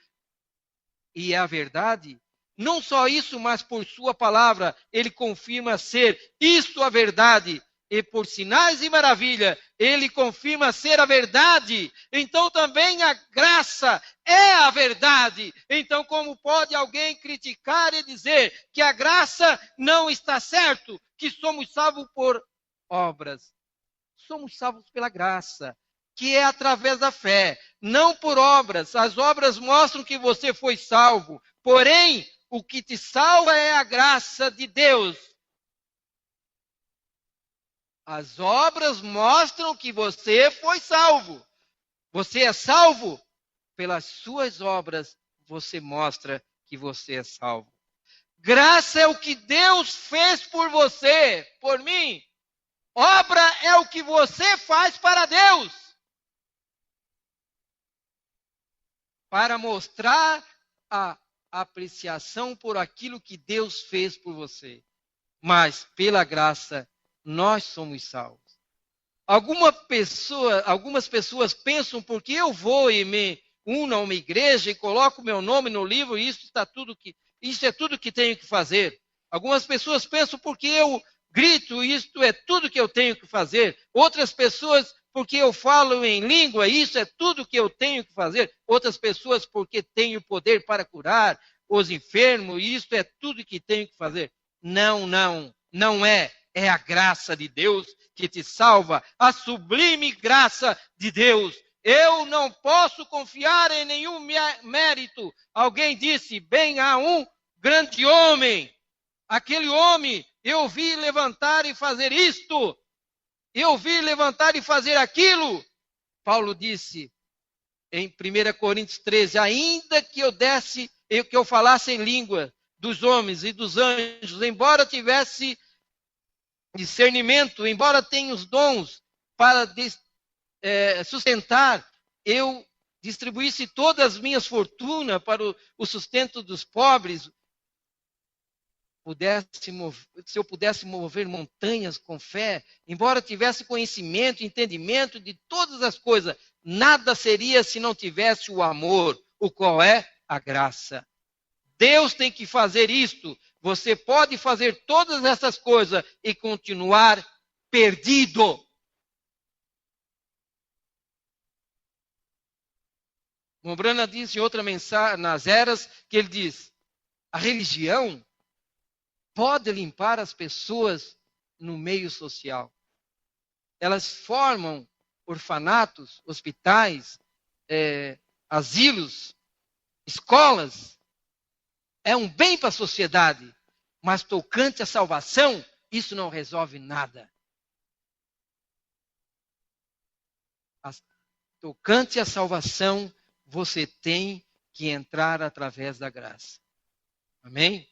e é a verdade, não só isso, mas por sua palavra, ele confirma ser isto a verdade. E por sinais e maravilha, ele confirma ser a verdade. Então também a graça é a verdade. Então como pode alguém criticar e dizer que a graça não está certo, que somos salvos por obras? Somos salvos pela graça, que é através da fé, não por obras. As obras mostram que você foi salvo, porém, o que te salva é a graça de Deus. As obras mostram que você foi salvo. Você é salvo. Pelas suas obras, você mostra que você é salvo. Graça é o que Deus fez por você, por mim. Obra é o que você faz para Deus. Para mostrar a apreciação por aquilo que Deus fez por você. Mas, pela graça, nós somos salvos. Algumas pessoas pensam, porque eu vou e me uno a uma igreja e coloco meu nome no livro, isso é tudo que tenho que fazer. Algumas pessoas pensam, porque eu grito, isto é tudo que eu tenho que fazer. Outras pessoas, porque eu falo em língua, isso é tudo que eu tenho que fazer. Outras pessoas, porque tenho poder para curar os enfermos, isso é tudo que tenho que fazer. Não é. É a graça de Deus que te salva, a sublime graça de Deus. Eu não posso confiar em nenhum mérito. Alguém disse, bem há um grande homem. Aquele homem, eu vi levantar e fazer isto. Eu vi levantar e fazer aquilo. Paulo disse em 1 Coríntios 13, ainda que eu falasse em língua dos homens e dos anjos, embora tivesse discernimento, embora tenha os dons para sustentar, eu distribuísse todas as minhas fortunas para o sustento dos pobres, se eu pudesse mover montanhas com fé, embora tivesse conhecimento, entendimento de todas as coisas, nada seria se não tivesse o amor, o qual é a graça. Deus tem que fazer isto. Você pode fazer todas essas coisas e continuar perdido. Mombrana diz em outra mensagem, nas eras, que ele diz, a religião pode limpar as pessoas no meio social. Elas formam orfanatos, hospitais, asilos, escolas. É um bem para a sociedade, mas tocante à salvação, isso não resolve nada. Tocante à salvação, você tem que entrar através da graça. Amém?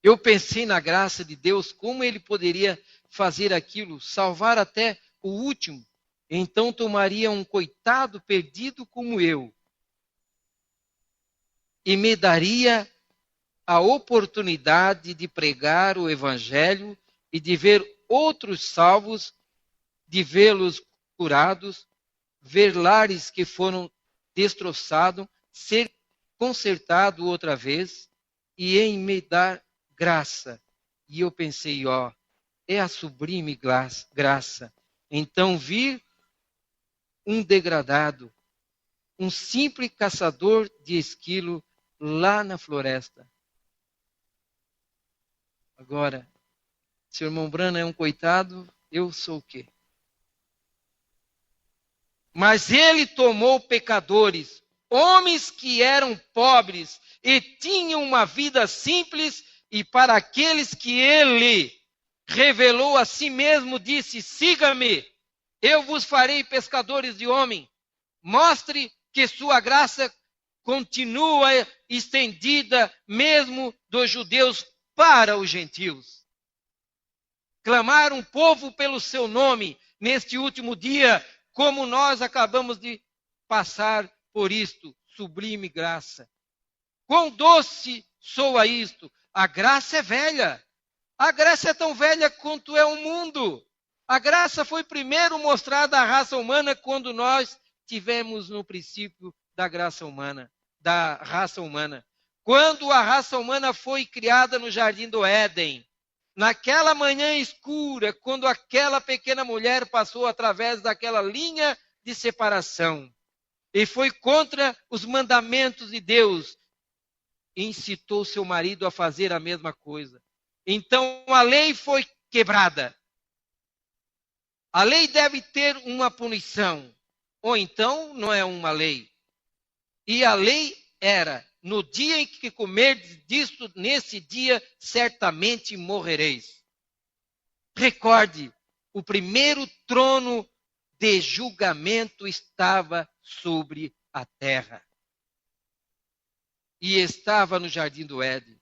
Eu pensei na graça de Deus, como ele poderia fazer aquilo, salvar até o último. Então tomaria um coitado perdido como eu e me daria a oportunidade de pregar o evangelho e de ver outros salvos, de vê-los curados, ver lares que foram destroçados, ser consertado outra vez e em me dar graça. E eu pensei, é a sublime graça. Então vir um degradado, um simples caçador de esquilo lá na floresta. Agora, se o irmão Brana é um coitado, eu sou o quê? Mas ele tomou pecadores, homens que eram pobres e tinham uma vida simples, e para aqueles que ele revelou a si mesmo, disse: siga-me, eu vos farei pescadores de homem. Mostre que sua graça continua estendida mesmo dos judeus para os gentios. Clamar um povo pelo seu nome neste último dia, como nós acabamos de passar por isto, sublime graça. Quão doce soa isto! A graça é velha. A graça é tão velha quanto é o mundo. A graça foi primeiro mostrada à raça humana quando nós tivemos no princípio da graça humana, da raça humana. Quando a raça humana foi criada no jardim do Éden, naquela manhã escura, quando aquela pequena mulher passou através daquela linha de separação e foi contra os mandamentos de Deus, incitou seu marido a fazer a mesma coisa. Então a lei foi quebrada. A lei deve ter uma punição, ou então não é uma lei. E a lei era: no dia em que comerdes disto, nesse dia certamente morrereis. Recorde, o primeiro trono de julgamento estava sobre a terra. E estava no jardim do Éden.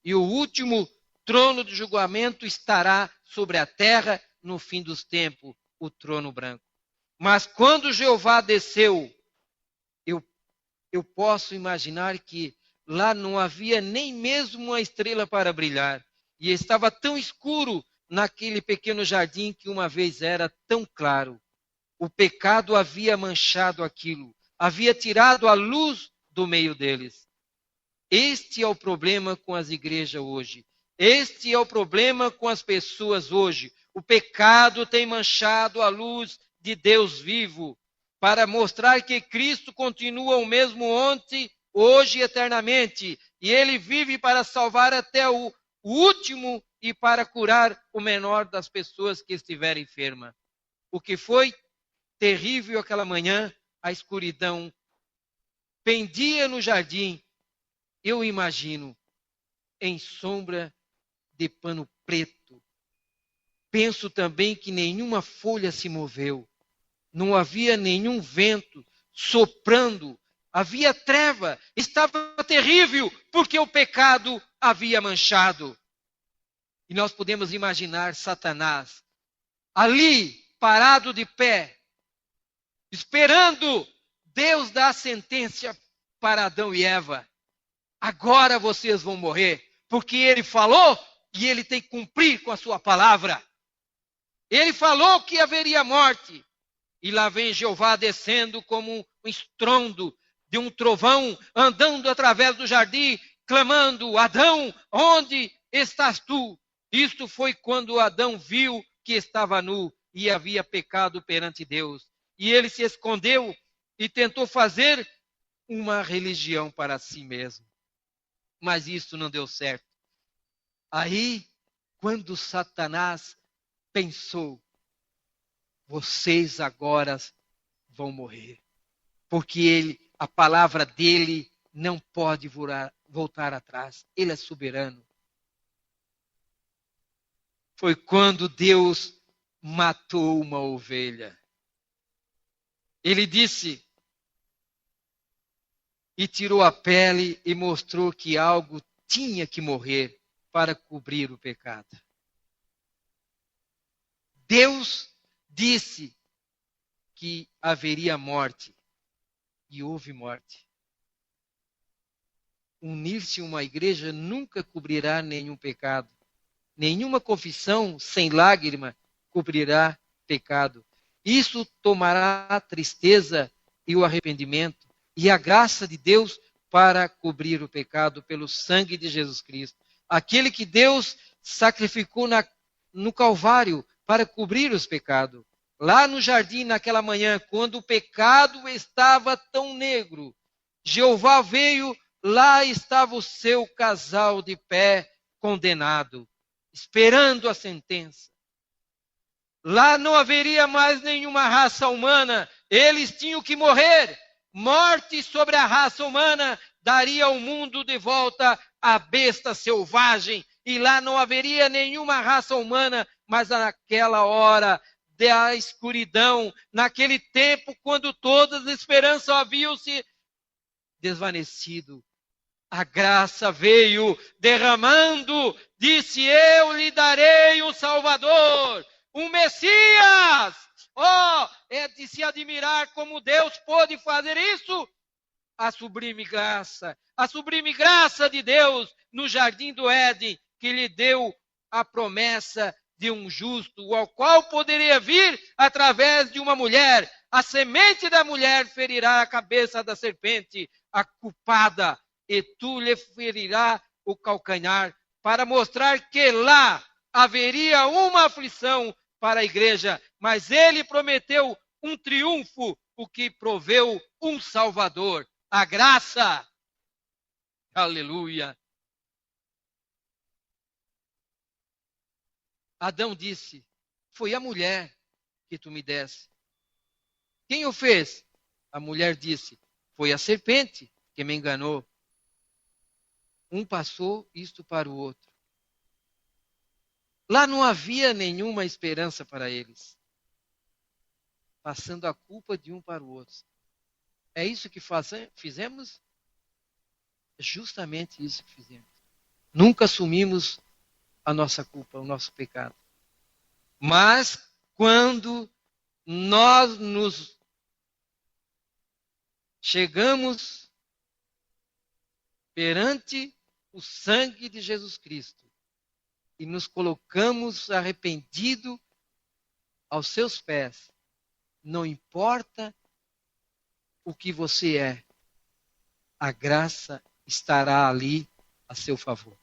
E o último trono de julgamento estará sobre a terra no fim dos tempos, o trono branco. Mas quando Jeová desceu, eu posso imaginar que lá não havia nem mesmo uma estrela para brilhar. E estava tão escuro naquele pequeno jardim que uma vez era tão claro. O pecado havia manchado aquilo, havia tirado a luz do meio deles. Este é o problema com as igrejas hoje. Este é o problema com as pessoas hoje. O pecado tem manchado a luz de Deus vivo, para mostrar que Cristo continua o mesmo ontem, hoje e eternamente. E Ele vive para salvar até o último e para curar o menor das pessoas que estiverem enfermas. O que foi terrível aquela manhã, a escuridão pendia no jardim, eu imagino, em sombra de pano preto. Penso também que nenhuma folha se moveu. Não havia nenhum vento soprando. Havia treva. Estava terrível, porque o pecado havia manchado. E nós podemos imaginar Satanás ali, parado de pé, esperando Deus dar a sentença para Adão e Eva. Agora vocês vão morrer, porque ele falou e ele tem que cumprir com a sua palavra. Ele falou que haveria morte. E lá vem Jeová descendo como um estrondo de um trovão, andando através do jardim, clamando: Adão, onde estás tu? Isto foi quando Adão viu que estava nu e havia pecado perante Deus. E ele se escondeu e tentou fazer uma religião para si mesmo. Mas isso não deu certo. Aí, quando Satanás pensou: vocês agora vão morrer, porque a palavra dele não pode voltar atrás. Ele é soberano. Foi quando Deus matou uma ovelha. Ele disse, e tirou a pele e mostrou que algo tinha que morrer para cobrir o pecado. Deus disse que haveria morte, e houve morte. Unir-se a uma igreja nunca cobrirá nenhum pecado. Nenhuma confissão sem lágrima cobrirá pecado. Isso tomará a tristeza e o arrependimento e a graça de Deus para cobrir o pecado pelo sangue de Jesus Cristo. Aquele que Deus sacrificou no Calvário para cobrir os pecados. Lá no jardim, naquela manhã, quando o pecado estava tão negro, Jeová veio, lá estava o seu casal de pé, condenado, esperando a sentença. Lá não haveria mais nenhuma raça humana, eles tinham que morrer. Morte sobre a raça humana daria ao mundo de volta a besta selvagem, e lá não haveria nenhuma raça humana, mas naquela hora da escuridão, naquele tempo quando todas as esperanças haviam se desvanecido, a graça veio derramando, disse: eu lhe darei um Salvador, um Messias. Oh, é de se admirar como Deus pôde fazer isso. A sublime graça de Deus no jardim do Éden, que lhe deu a promessa de um justo, ao qual poderia vir através de uma mulher. A semente da mulher ferirá a cabeça da serpente, a culpada, e tu lhe ferirá o calcanhar, para mostrar que lá haveria uma aflição para a igreja, mas ele prometeu um triunfo, o que proveu um Salvador, a graça. Aleluia. Adão disse: foi a mulher que tu me deste. Quem o fez? A mulher disse: foi a serpente que me enganou. Um passou isto para o outro. Lá não havia nenhuma esperança para eles, passando a culpa de um para o outro. É isso que fizemos? É justamente isso que fizemos. Nunca assumimos a nossa culpa, o nosso pecado. Mas quando nós nos chegamos perante o sangue de Jesus Cristo e nos colocamos arrependidos aos seus pés, não importa o que você é, a graça estará ali a seu favor.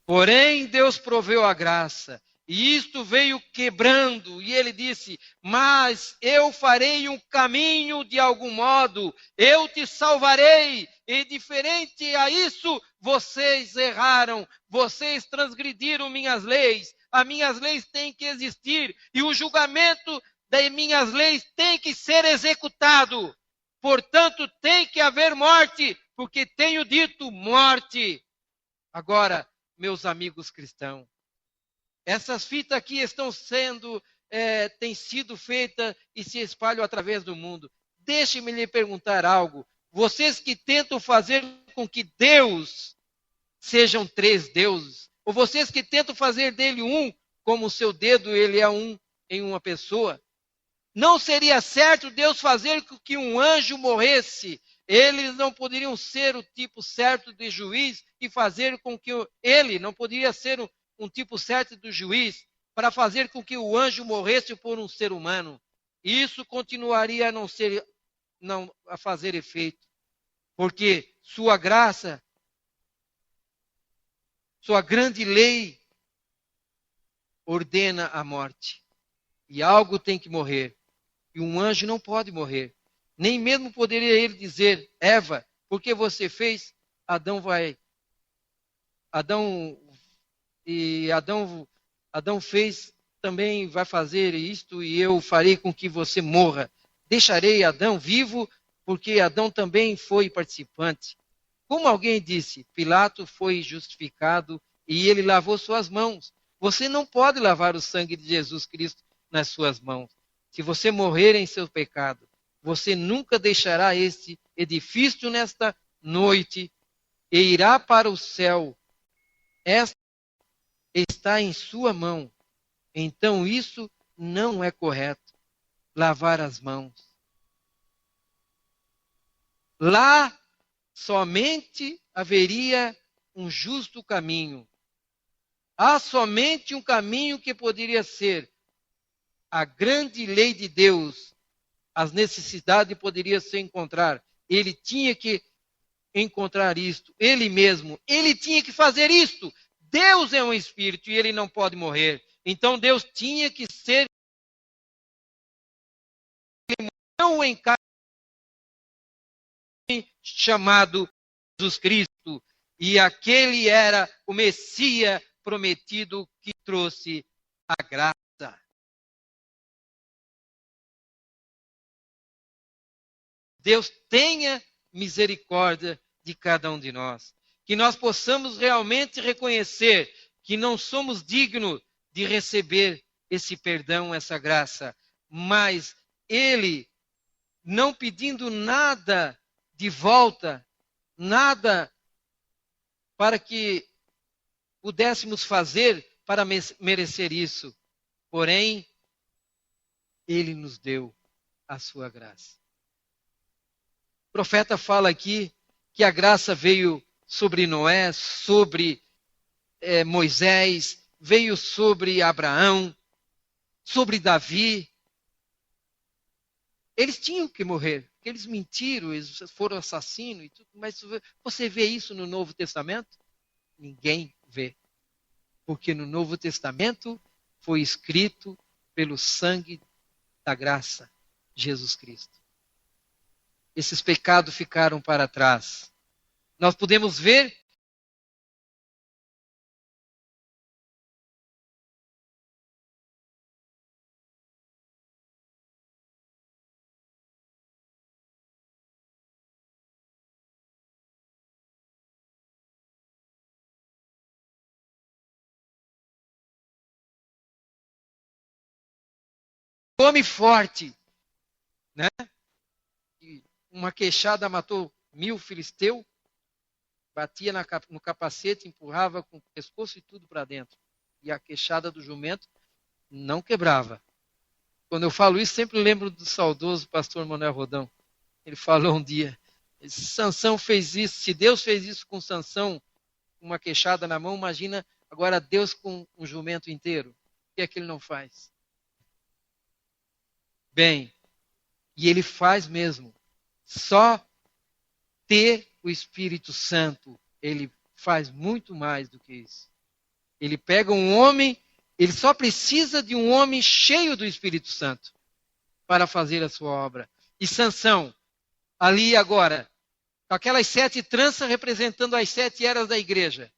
Porém, Deus proveu a graça, e isto veio quebrando, e ele disse: mas eu farei um caminho de algum modo, eu te salvarei, e diferente a isso, vocês erraram, vocês transgrediram minhas leis, as minhas leis têm que existir, e o julgamento das minhas leis tem que ser executado, portanto tem que haver morte, porque tenho dito morte. Agora, meus amigos cristãos, essas fitas aqui estão têm sido feitas e se espalham através do mundo. Deixe-me lhe perguntar algo. Vocês que tentam fazer com que Deus sejam 3 deuses, ou vocês que tentam fazer dele um, como o seu dedo ele é um em uma pessoa, não seria certo Deus fazer com que um anjo morresse? Eles não poderiam ser o tipo certo de juiz e fazer com que ele não poderia ser um tipo certo do juiz para fazer com que o anjo morresse por um ser humano. Isso continuaria a fazer efeito, porque sua graça, sua grande lei ordena a morte. E algo tem que morrer. E um anjo não pode morrer. Nem mesmo poderia ele dizer: Eva, porque você fez, Adão fez, também vai fazer isto, e eu farei com que você morra. Deixarei Adão vivo, porque Adão também foi participante. Como alguém disse, Pilato foi justificado e ele lavou suas mãos. Você não pode lavar o sangue de Jesus Cristo nas suas mãos. Se você morrer em seu pecado, você nunca deixará este edifício nesta noite e irá para o céu esta está em sua mão. Então isso não é correto. Lavar as mãos. Lá somente haveria um justo caminho. Há somente um caminho que poderia ser a grande lei de Deus. As necessidades poderiam se encontrar. Ele tinha que encontrar isto. Ele mesmo. Ele tinha que fazer isto. Deus é um espírito e ele não pode morrer. Então Deus tinha que ser em carne chamado Jesus Cristo. E aquele era o Messias prometido que trouxe a graça. Deus tenha misericórdia de cada um de nós. Que nós possamos realmente reconhecer que não somos dignos de receber esse perdão, essa graça. Mas Ele, não pedindo nada de volta, nada para que pudéssemos fazer para merecer isso. Porém, Ele nos deu a sua graça. O profeta fala aqui que a graça veio sobre Noé, sobre Moisés, veio sobre Abraão, sobre Davi. Eles tinham que morrer, porque eles mentiram, eles foram assassinos e tudo, mas você vê isso no Novo Testamento? Ninguém vê. Porque no Novo Testamento foi escrito pelo sangue da graça, Jesus Cristo. Esses pecados ficaram para trás. Nós podemos ver um homem forte, né? Uma queixada matou 1000 filisteus, batia no capacete, empurrava com o pescoço e tudo para dentro. E a queixada do jumento não quebrava. Quando eu falo isso, sempre lembro do saudoso pastor Manuel Rodão. Ele falou um dia, Sansão fez isso, se Deus fez isso com Sansão, uma queixada na mão, imagina agora Deus com um jumento inteiro. O que é que ele não faz? Bem, e ele faz mesmo. Só ter o Espírito Santo, ele faz muito mais do que isso. Ele pega um homem, ele só precisa de um homem cheio do Espírito Santo para fazer a sua obra. E Sansão, ali agora, com aquelas 7 tranças representando as 7 eras da igreja.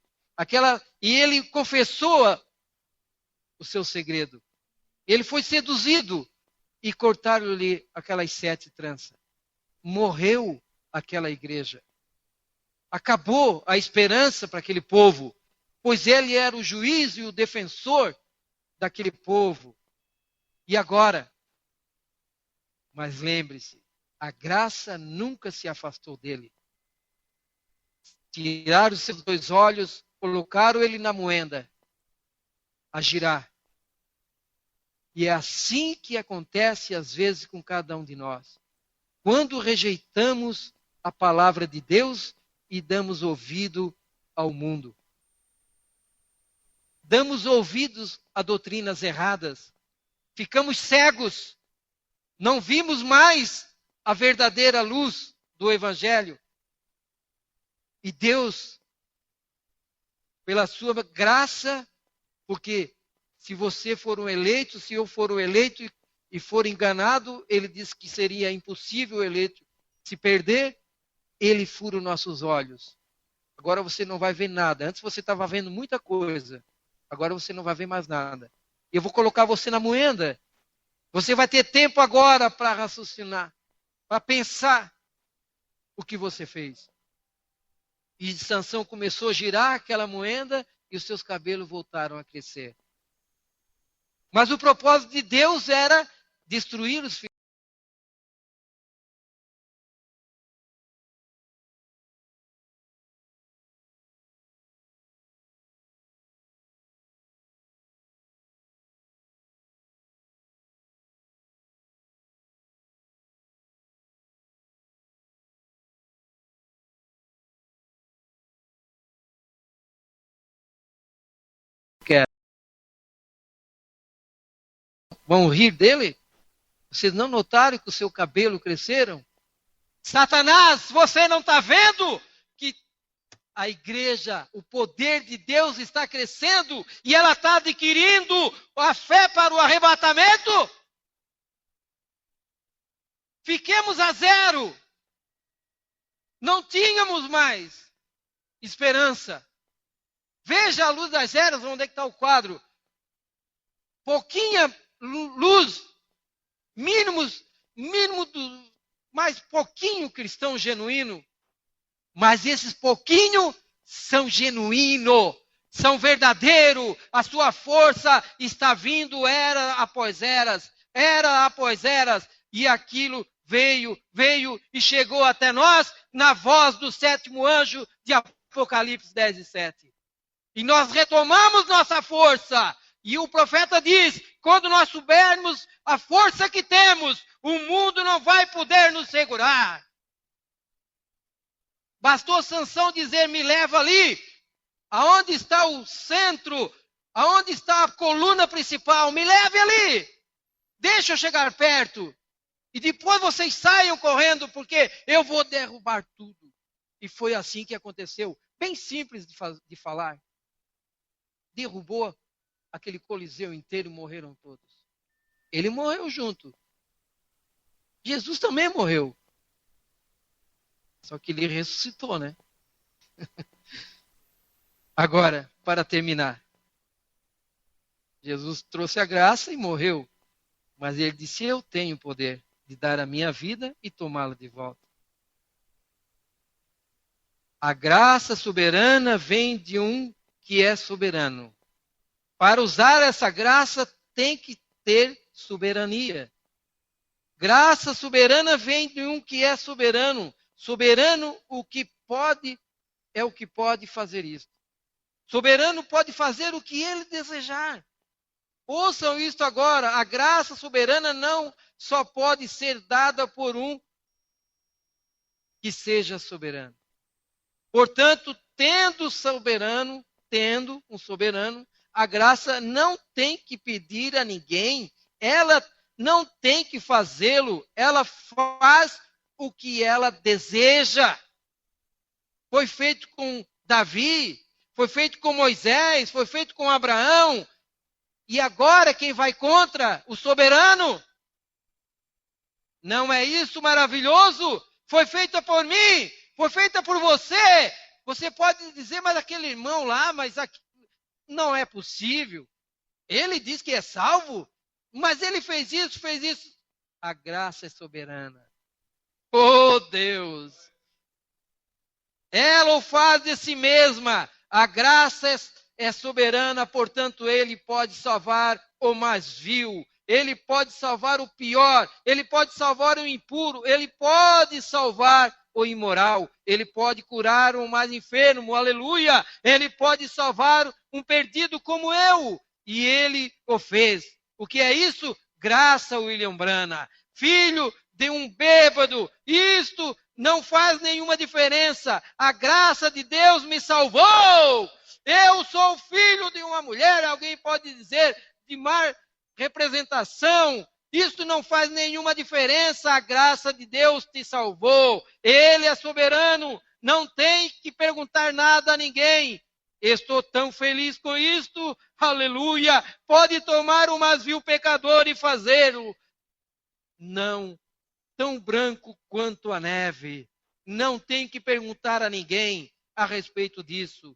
E ele confessou o seu segredo. Ele foi seduzido e cortaram-lhe aquelas 7 tranças. Morreu aquela igreja. Acabou a esperança para aquele povo, pois ele era o juiz e o defensor daquele povo. E agora? Mas lembre-se, a graça nunca se afastou dele. Tiraram os seus 2 olhos, colocaram ele na moenda, a girar. E é assim que acontece às vezes com cada um de nós. Quando rejeitamos a palavra de Deus e damos ouvido ao mundo. Damos ouvidos a doutrinas erradas. Ficamos cegos. Não vimos mais a verdadeira luz do Evangelho. E Deus, pela sua graça, porque se você for um eleito, se eu for um eleito e for enganado, ele disse que seria impossível o eleito se perder, ele fura os nossos olhos. Agora você não vai ver nada. Antes você estava vendo muita coisa. Agora você não vai ver mais nada. Eu vou colocar você na moenda. Você vai ter tempo agora para raciocinar, para pensar o que você fez. E Sansão começou a girar aquela moenda e os seus cabelos voltaram a crescer. Mas o propósito de Deus era destruir os filhos. Vão rir dele? Vocês não notaram que o seu cabelo cresceram? Satanás, você não está vendo que a igreja, o poder de Deus está crescendo e ela está adquirindo a fé para o arrebatamento? Fiquemos a zero. Não tínhamos mais esperança. Veja a luz das eras, onde é que está o quadro. Pouquinha luz, mínimo do mais pouquinho cristão genuíno. Mas esses pouquinho são genuíno, são verdadeiro. A sua força está vindo era após eras, e aquilo veio e chegou até nós na voz do sétimo anjo de Apocalipse 10:7. E nós retomamos nossa força. E o profeta diz, quando nós soubermos a força que temos, o mundo não vai poder nos segurar. Bastou Sansão dizer, me leva ali, aonde está o centro, aonde está a coluna principal, me leve ali, deixa eu chegar perto, e depois vocês saiam correndo, porque eu vou derrubar tudo. E foi assim que aconteceu, bem simples de falar. Derrubou aquele coliseu inteiro e morreram todos. Ele morreu junto. Jesus também morreu. Só que ele ressuscitou, né? Agora, para terminar. Jesus trouxe a graça e morreu. Mas ele disse, eu tenho poder de dar a minha vida e tomá-la de volta. A graça soberana vem de um que é soberano. Para usar essa graça, tem que ter soberania. Graça soberana vem de um que é soberano. Soberano, o que pode, é o que pode fazer isso. Soberano pode fazer o que ele desejar. Ouçam isto agora, a graça soberana não só pode ser dada por um que seja soberano. Portanto, tendo um soberano, a graça não tem que pedir a ninguém, ela não tem que fazê-lo, ela faz o que ela deseja. Foi feito com Davi, foi feito com Moisés, foi feito com Abraão. E agora quem vai contra o soberano? Não é isso maravilhoso? Foi feita por mim, foi feita por você. Você pode dizer, mas aquele irmão lá, mas aqui não é possível. Ele diz que é salvo, mas ele fez isso. A graça é soberana. Oh, Deus! Ela o faz de si mesma. A graça é soberana, portanto, ele pode salvar o mais vil. Ele pode salvar o pior. Ele pode salvar o impuro. Ele pode salvar o imoral. Ele pode curar o mais enfermo. Aleluia! Ele pode salvar um perdido como eu. E ele o fez. O que é isso? Graça, William Branham. Filho de um bêbado, isto não faz nenhuma diferença. A graça de Deus me salvou. Eu sou filho de uma mulher, alguém pode dizer, de má representação. Isto não faz nenhuma diferença. A graça de Deus te salvou. Ele é soberano, não tem que perguntar nada a ninguém. Estou tão feliz com isto, aleluia. Pode tomar o mais vil pecador e fazê-lo. Não, tão branco quanto a neve. Não tem que perguntar a ninguém a respeito disso.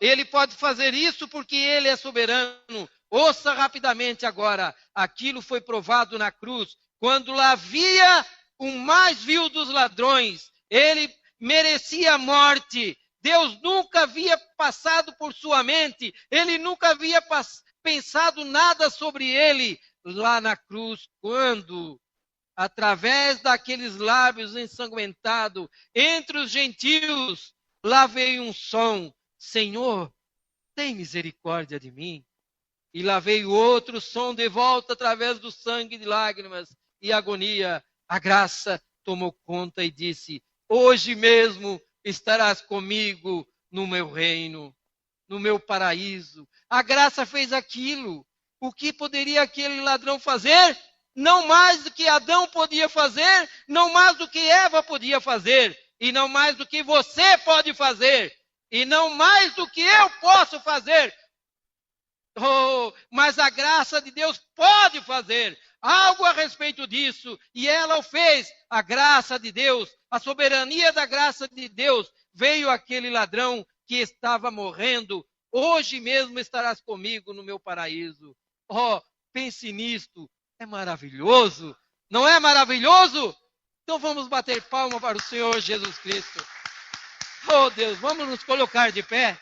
Ele pode fazer isso porque ele é soberano. Ouça rapidamente agora. Aquilo foi provado na cruz. Quando lá havia o mais vil dos ladrões, ele merecia a morte. Deus nunca havia passado por sua mente. Ele nunca havia pensado nada sobre ele. Lá na cruz, quando, através daqueles lábios ensanguentados, entre os gentios, lá veio um som, Senhor, tem misericórdia de mim. E lá veio outro som de volta, através do sangue de lágrimas e agonia. A graça tomou conta e disse, hoje mesmo estarás comigo no meu reino, no meu paraíso. A graça fez aquilo. O que poderia aquele ladrão fazer? Não mais do que Adão podia fazer, não mais do que Eva podia fazer, e não mais do que você pode fazer, e não mais do que eu posso fazer. Oh, mas a graça de Deus pode fazer algo a respeito disso, e ela o fez. A graça de Deus, a soberania da graça de Deus, veio aquele ladrão que estava morrendo. Hoje mesmo estarás comigo no meu paraíso. Oh, pense nisto, é maravilhoso, não é maravilhoso? Então vamos bater palma para o Senhor Jesus Cristo. Oh Deus, vamos nos colocar de pé.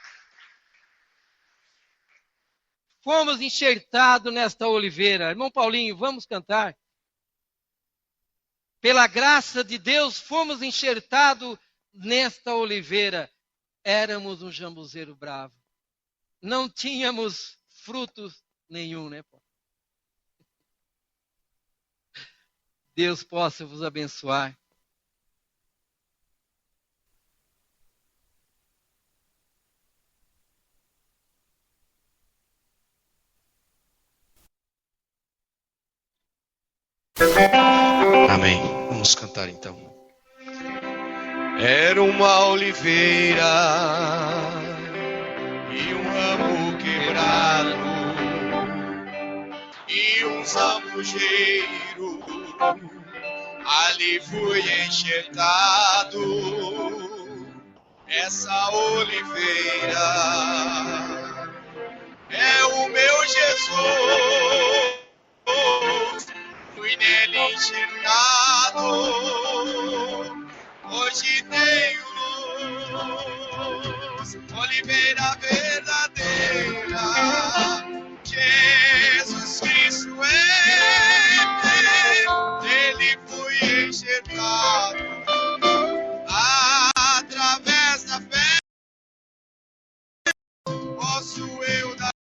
Fomos enxertados nesta oliveira. Irmão Paulinho, vamos cantar. Pela graça de Deus, fomos enxertados nesta oliveira. Éramos um jambuzeiro bravo. Não tínhamos frutos nenhum, né, Paulo? Deus possa vos abençoar. Amém. Vamos cantar então. Era uma oliveira e um ramo quebrado e um zambujeiro ali foi enxertado. Essa oliveira é o meu Jesus, fui nele enxertado. Hoje tenho luz, oliveira verdadeira. Jesus Cristo nele fui enxertado. Através da fé posso eu dar.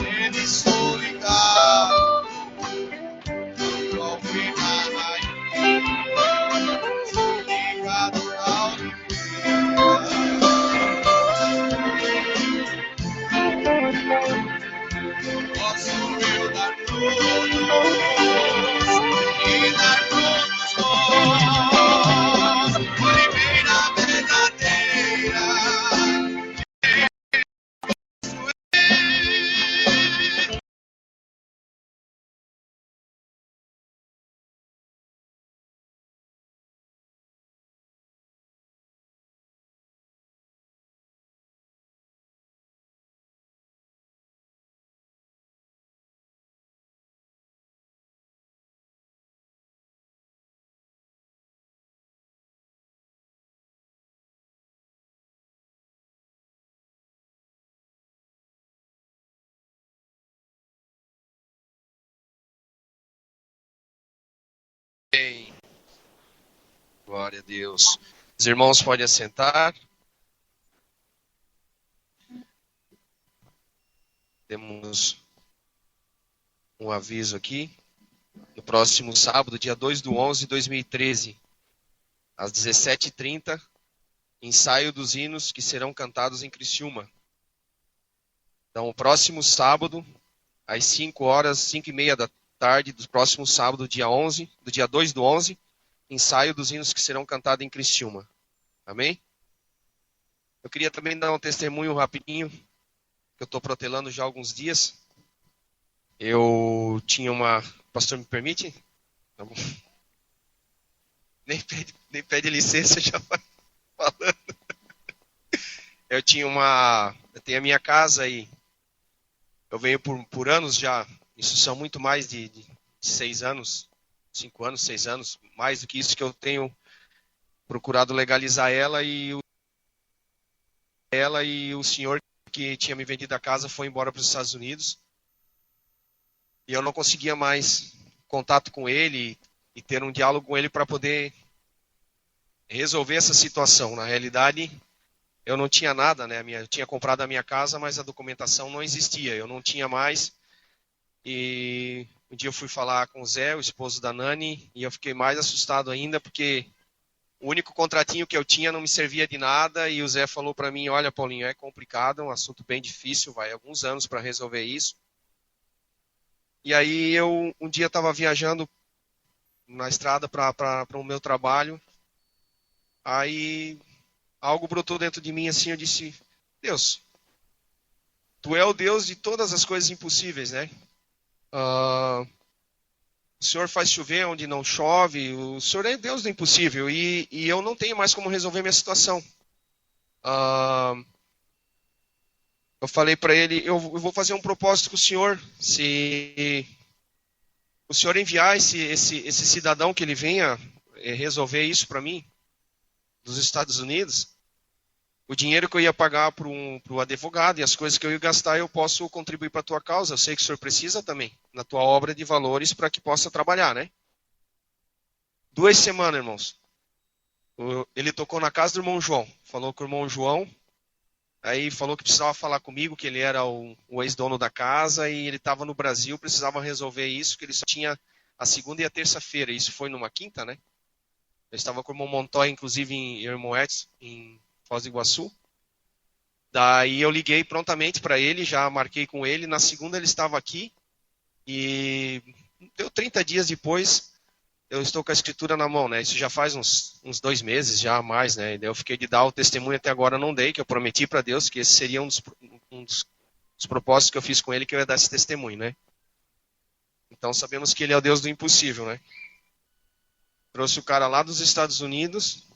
Nele sou ligado, próprio na raiz, ligado na oliveira. Posso eu dar frutos e dar frutos bons, oliveira verdadeira. Amém. Glória a Deus. Os irmãos podem assentar. Temos um aviso aqui. No próximo sábado, dia 2/11/2013, às 17h30, ensaio dos hinos que serão cantados em Criciúma. Então, o próximo sábado, às 5h, 5h30 da tarde, do próximo sábado, dia 11, do dia 2/11, ensaio dos hinos que serão cantados em Criciúma. Amém? Eu queria também dar um testemunho rapidinho, que eu estou protelando já há alguns dias. Eu tinha uma... Pastor, me permite? Tá bom. Nem pede licença, já vai falando. Eu tenho a minha casa e eu venho por anos já, isso são muito mais de 6 anos, 5 anos, 6 anos, mais do que isso que eu tenho procurado legalizar ela e o senhor que tinha me vendido a casa foi embora para os Estados Unidos. E eu não conseguia mais contato com ele e ter um diálogo com ele para poder resolver essa situação. Na realidade, eu não tinha nada, né? Eu tinha comprado a minha casa, mas a documentação não existia. Eu não tinha mais. E um dia eu fui falar com o Zé, o esposo da Nani, e eu fiquei mais assustado ainda, porque o único contratinho que eu tinha não me servia de nada. E o Zé falou para mim, olha, Paulinho, é complicado, é um assunto bem difícil, vai alguns anos para resolver isso. E aí eu um dia estava viajando na estrada para o meu trabalho. Aí algo brotou dentro de mim assim, eu disse, Deus, Tu é o Deus de todas as coisas impossíveis, né? O Senhor faz chover onde não chove, o Senhor é Deus do impossível e eu não tenho mais como resolver minha situação. Eu falei para ele, eu vou fazer um propósito com o Senhor, se o Senhor enviar esse cidadão que ele venha resolver isso para mim, dos Estados Unidos, o dinheiro que eu ia pagar para o advogado e as coisas que eu ia gastar, eu posso contribuir para a tua causa. Eu sei que o Senhor precisa também, na tua obra de valores, para que possa trabalhar, né? 2 semanas, irmãos. Ele tocou na casa do irmão João, falou com o irmão João, aí falou que precisava falar comigo, que ele era o ex-dono da casa e ele estava no Brasil, precisava resolver isso, que ele só tinha a segunda e a terça-feira. Isso foi numa quinta, né? Eu estava com o irmão Montoya, inclusive em Irmão Edson, em Foz do Iguaçu. Daí eu liguei prontamente para ele, já marquei com ele. Na segunda ele estava aqui e deu 30 dias depois, eu estou com a escritura na mão, né? Isso já faz uns 2 meses, já mais, né? Eu fiquei de dar o testemunho, até agora não dei, que eu prometi para Deus que esse seria um dos propósitos que eu fiz com ele, que eu ia dar esse testemunho, né? Então sabemos que ele é o Deus do impossível, né? Trouxe o cara lá dos Estados Unidos.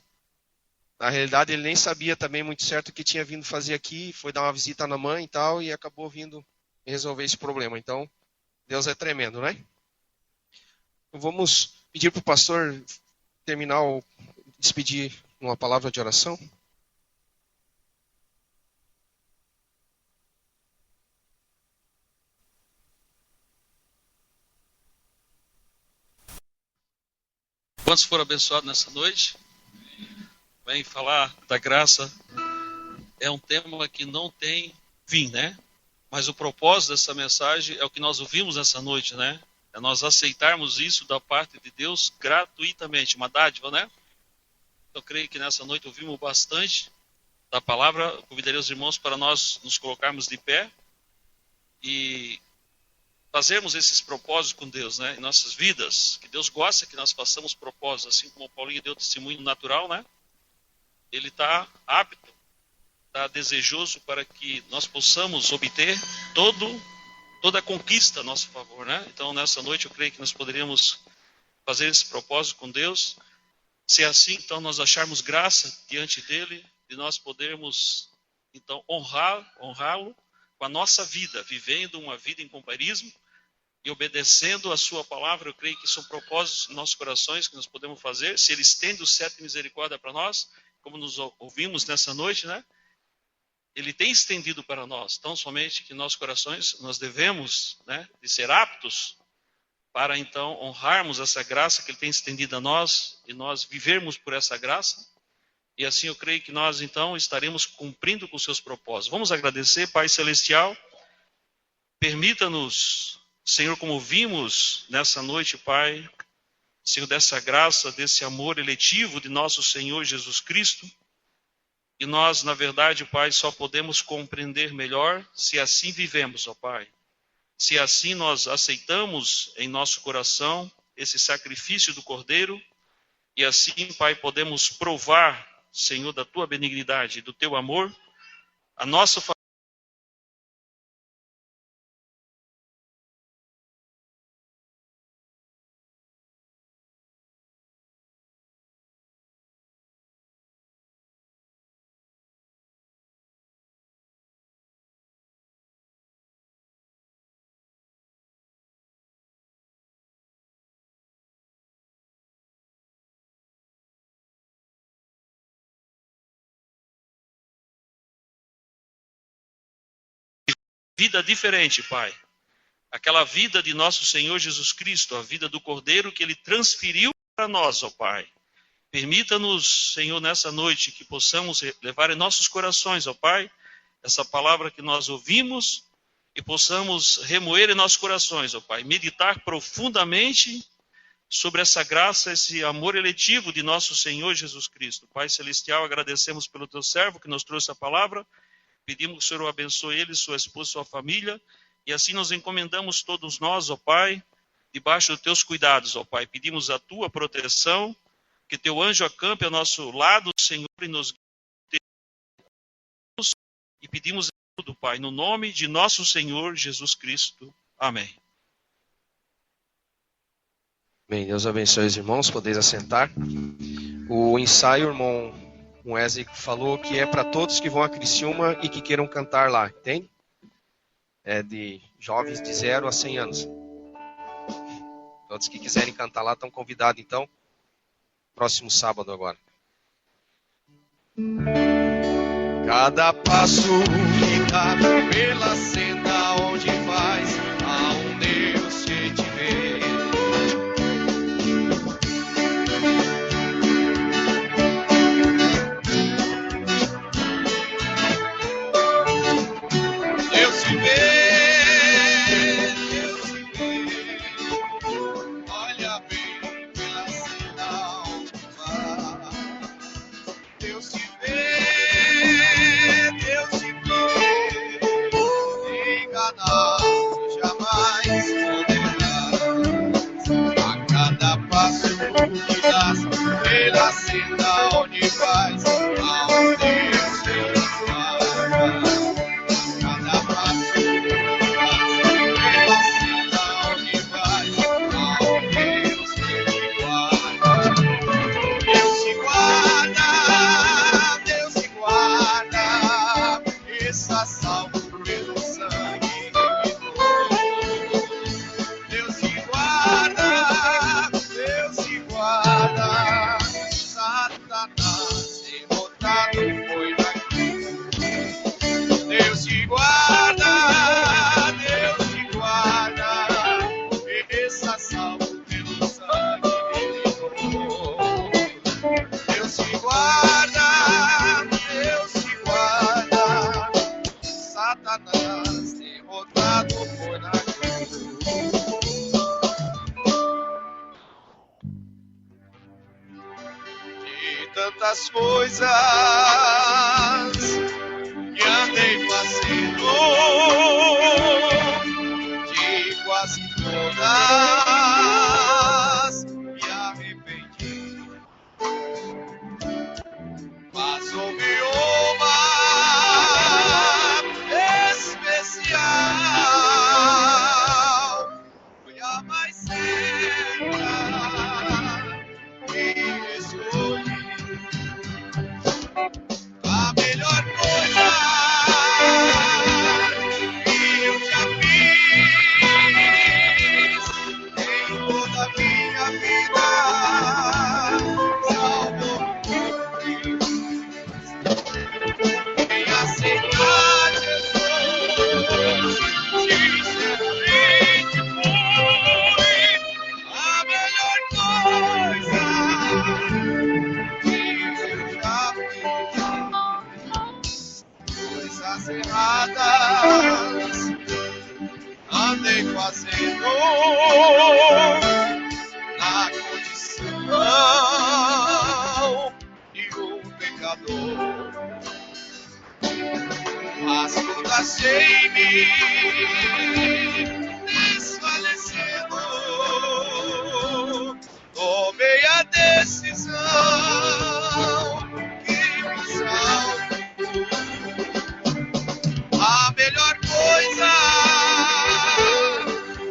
Na realidade, ele nem sabia também muito certo o que tinha vindo fazer aqui. Foi dar uma visita na mãe e tal, e acabou vindo resolver esse problema. Então, Deus é tremendo, né? Então, vamos pedir para o pastor terminar, despedir uma palavra de oração. Quantos foram abençoados nessa noite? Vem falar da graça. É um tema que não tem fim, né? Mas o propósito dessa mensagem é o que nós ouvimos nessa noite, né? É nós aceitarmos isso da parte de Deus gratuitamente, uma dádiva, né? Eu creio que nessa noite ouvimos bastante da palavra. Convidaria os irmãos para nós nos colocarmos de pé e fazermos esses propósitos com Deus, né? Em nossas vidas. Que Deus gosta que nós façamos propósitos, assim como o Paulinho deu testemunho natural, né? Ele está apto, está desejoso para que nós possamos obter toda a conquista a nosso favor, né? Então, nessa noite, eu creio que nós poderíamos fazer esse propósito com Deus. Se é assim, então, nós acharmos graça diante dele, de nós podermos, então, honrá-lo com a nossa vida, vivendo uma vida em companheirismo e obedecendo a sua palavra. Eu creio que são propósitos nos nossos corações que nós podemos fazer. Se ele estende o cetro de misericórdia para nós, como nos ouvimos nessa noite, né? Ele tem estendido para nós, tão somente que nossos corações nós devemos, né, de ser aptos para então honrarmos essa graça que ele tem estendido a nós e nós vivermos por essa graça. E assim eu creio que nós então estaremos cumprindo com os seus propósitos. Vamos agradecer, Pai Celestial. Permita-nos, Senhor, como vimos nessa noite, Pai, Senhor, dessa graça, desse amor eletivo de nosso Senhor Jesus Cristo. E nós, na verdade, Pai, só podemos compreender melhor se assim vivemos, ó Pai. Se assim nós aceitamos em nosso coração esse sacrifício do Cordeiro, e assim, Pai, podemos provar, Senhor, da Tua benignidade, do Teu amor, a nossa vida diferente, Pai. Aquela vida de nosso Senhor Jesus Cristo, a vida do Cordeiro que Ele transferiu para nós, ó Pai. Permita-nos, Senhor, nessa noite, que possamos levar em nossos corações, ó Pai, essa palavra que nós ouvimos e possamos remoer em nossos corações, ó Pai, meditar profundamente sobre essa graça, esse amor eletivo de nosso Senhor Jesus Cristo. Pai Celestial, agradecemos pelo Teu servo que nos trouxe a palavra, pedimos que o Senhor o abençoe ele, sua esposa, sua família, e assim nos encomendamos todos nós, ó Pai, debaixo dos Teus cuidados, ó Pai. Pedimos a Tua proteção, que Teu anjo acampe ao nosso lado, Senhor, e nos guie. E pedimos tudo, Pai, no nome de nosso Senhor Jesus Cristo. Amém. Bem, Deus abençoe os irmãos, podeis assentar. O ensaio, irmão Wesley falou que é para todos que vão a Criciúma e que queiram cantar lá, entende? É de jovens de 0 a 100 anos. Todos que quiserem cantar lá estão convidados, então, próximo sábado agora. Cada passo que dá pela senda onde vais, há um Deus que te vê. Deus te vê, Deus te vê. Olha bem pela senda onde vai. Deus te vê. Jamais poderás. A cada passo que dás pela senda onde vais, há um Deus que te guarda. Cada passo que dás pela senda onde vais, há um Deus que te guarda. Deus te guarda, Deus te guarda, está salvo pelo sangue. Satanás derrotado foi na cruz. Deus te guarda, está salvo pelo sangue dele. Deus te guarda, Satanás derrotado foi na cruz. Tantas coisas que andei fazendo, de quase todas me arrependi. Mas houve uma especial, foi a mais certa que escolhi. A melhor coisa que eu já fiz em toda a minha vida, salvou-me. Em aceitar Jesus, sinceramente foi a melhor coisa que eu já fiz. Coisas erradas andei fazendo na condição achei-me desfalecendo. Tomei a decisão que me salve. A melhor coisa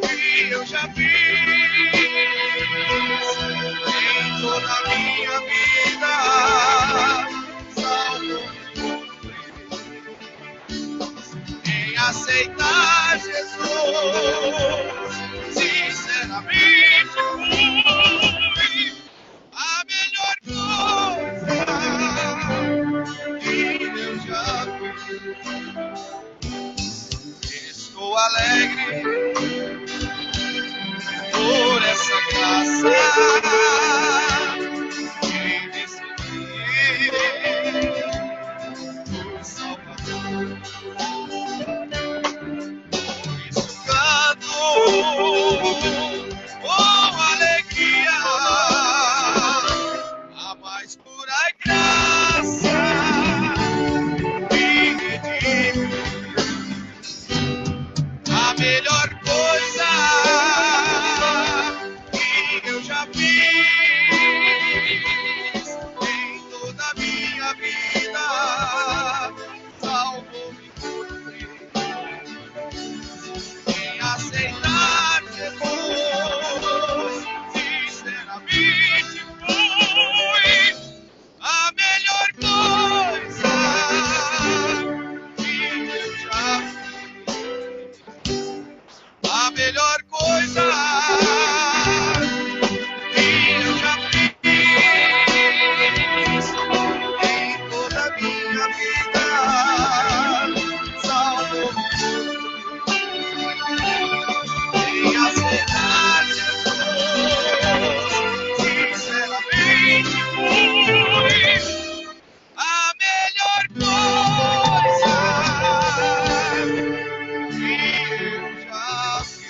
que eu já fiz em toda a minha vida, em aceitar Jesus, sinceramente foi a melhor coisa que eu já fiz. Estou alegre por essa graça que recebi do Salvador. Por isso canto com alegria a mais pura graça me redime. A melhor coisa que eu já fiz em toda a minha vida, salvou-me em aceitar Jesus, sinceramente foi a melhor coisa que eu já fiz. A melhor coisa que eu já fiz em toda a minha vida, salvou-me em aceitar Jesus, sinceramente foi a melhor coisa que eu já fiz.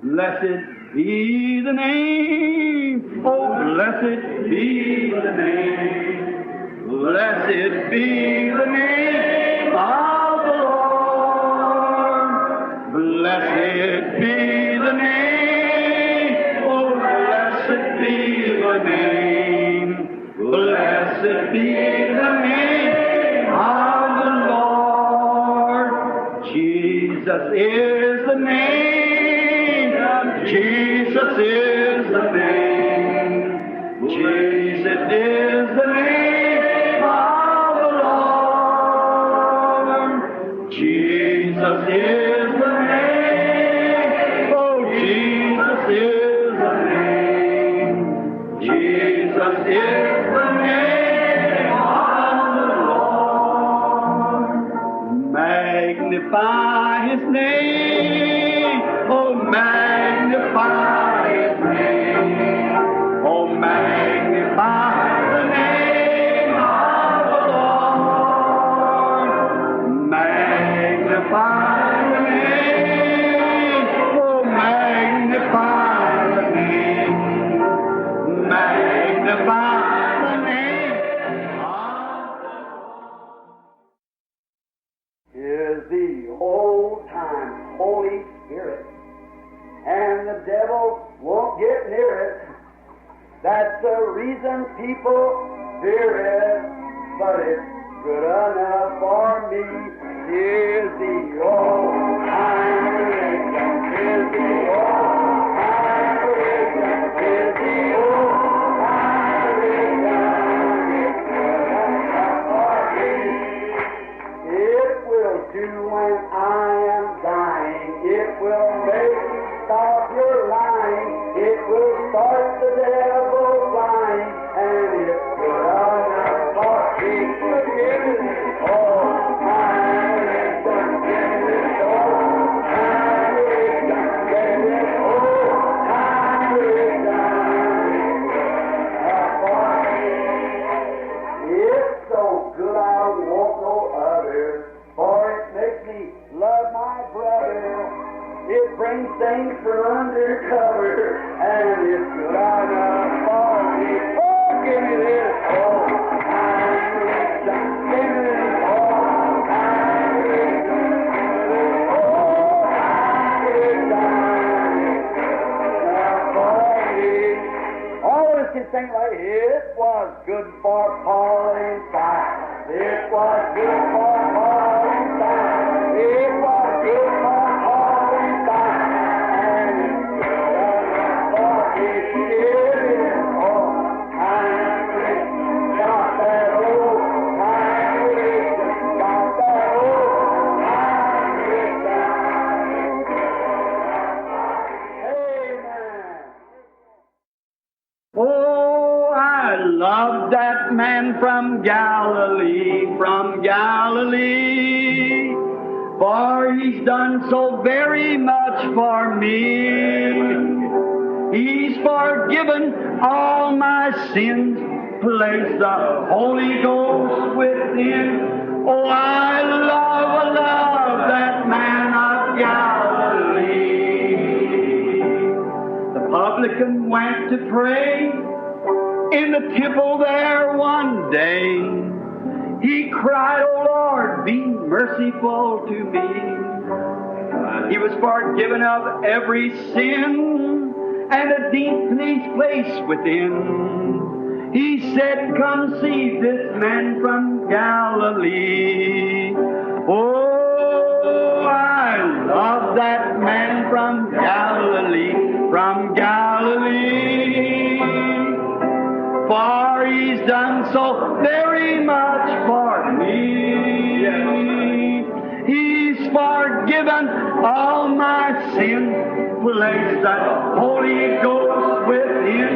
Blessed be the name, oh blessed be the name, blessed be the name of the Lord. Blessed be the name, oh blessed be the name, blessed be the name of the Lord. Jesus is the name. Jesus is the name. Jesus is the name of the Lord. Jesus is the name. Oh, Jesus is the name. Jesus is the name of the Lord. Magnify His name. Oh, magnify His name. Oh, magnify the name of the Lord. Magnify the name. Oh, magnify the name. Magnify the name of the Lord. Is the old-time Holy Spirit. And the devil won't get near it. That's the reason people fear it. But it's good enough for me. Is the old time religion. Is the old time religion. Is the old time religion. It's good enough for me. will do when I am dying. It will make you stop your lying. It will start the devil flying. And it's good enough for me. Forgive me. Oh, time is done. Give it. Oh, time is done. Give it. Oh, time is done. For me. It's so good I won't no other, for it makes me love my brother. It brings things from undercover, and it's good enough for me. Oh, give me this. Oh, time is done. Give me this. Oh, time is done. Give me this. Oh, time is done. For me. All of us can sing like, it was good for Paul and Silas. It was good for Paul and Silas. It was good for Paul and Silas. And it's good for his children. Oh, time is got that old time is got that old time is Amen. Oh, I love that man from Galilee, for he's done so very much for me. He's forgiven all my sins, placed the Holy Ghost within. Oh, I love that man of Galilee. The publican went to pray in the temple there one day. He cried, "Oh Lord, be merciful to me." He was forgiven of every sin and a deep place within. He said, "Come see this man from Galilee." Oh, I love that man from Galilee, for he's done so very much for me. He's forgiven all my sins, placed that Holy Ghost within.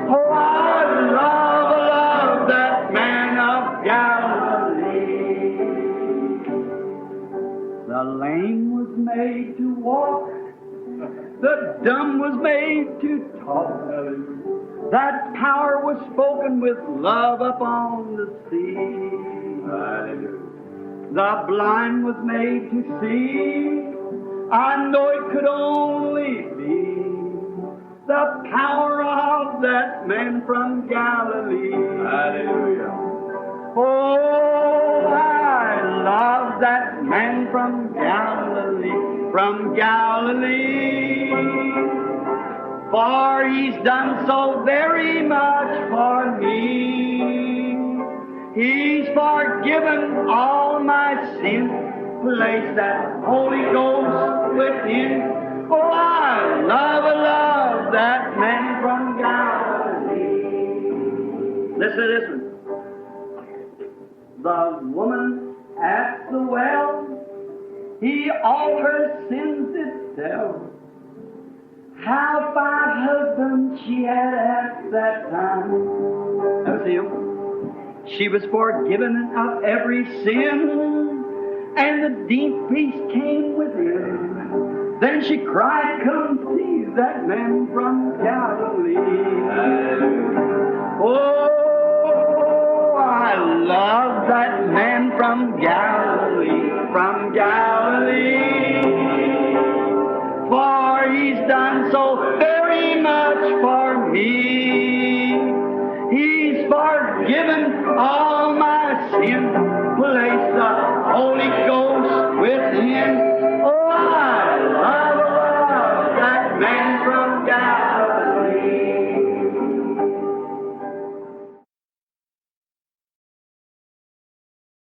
Oh, I love that man of Galilee. The lame was made to walk, the dumb was made to talk. That power was spoken with love upon the sea. The blind was made to see. I know it could only be the power of that man from Galilee. Hallelujah. Oh, I love that man from Galilee, for he's done so very much for me. He's forgiven all my sins, placed that Holy Ghost within. Oh, I love that man from Galilee. Listen. The woman at the well, he all her sins did tell. How 5 husbands she had at that time. Now see him. She was forgiven of every sin, and the deep peace came within. Then she cried, "Come see that man from Galilee." Oh, I love that man from Galilee, for he's done so very much for me. He's forgiven all my sins, placed the Holy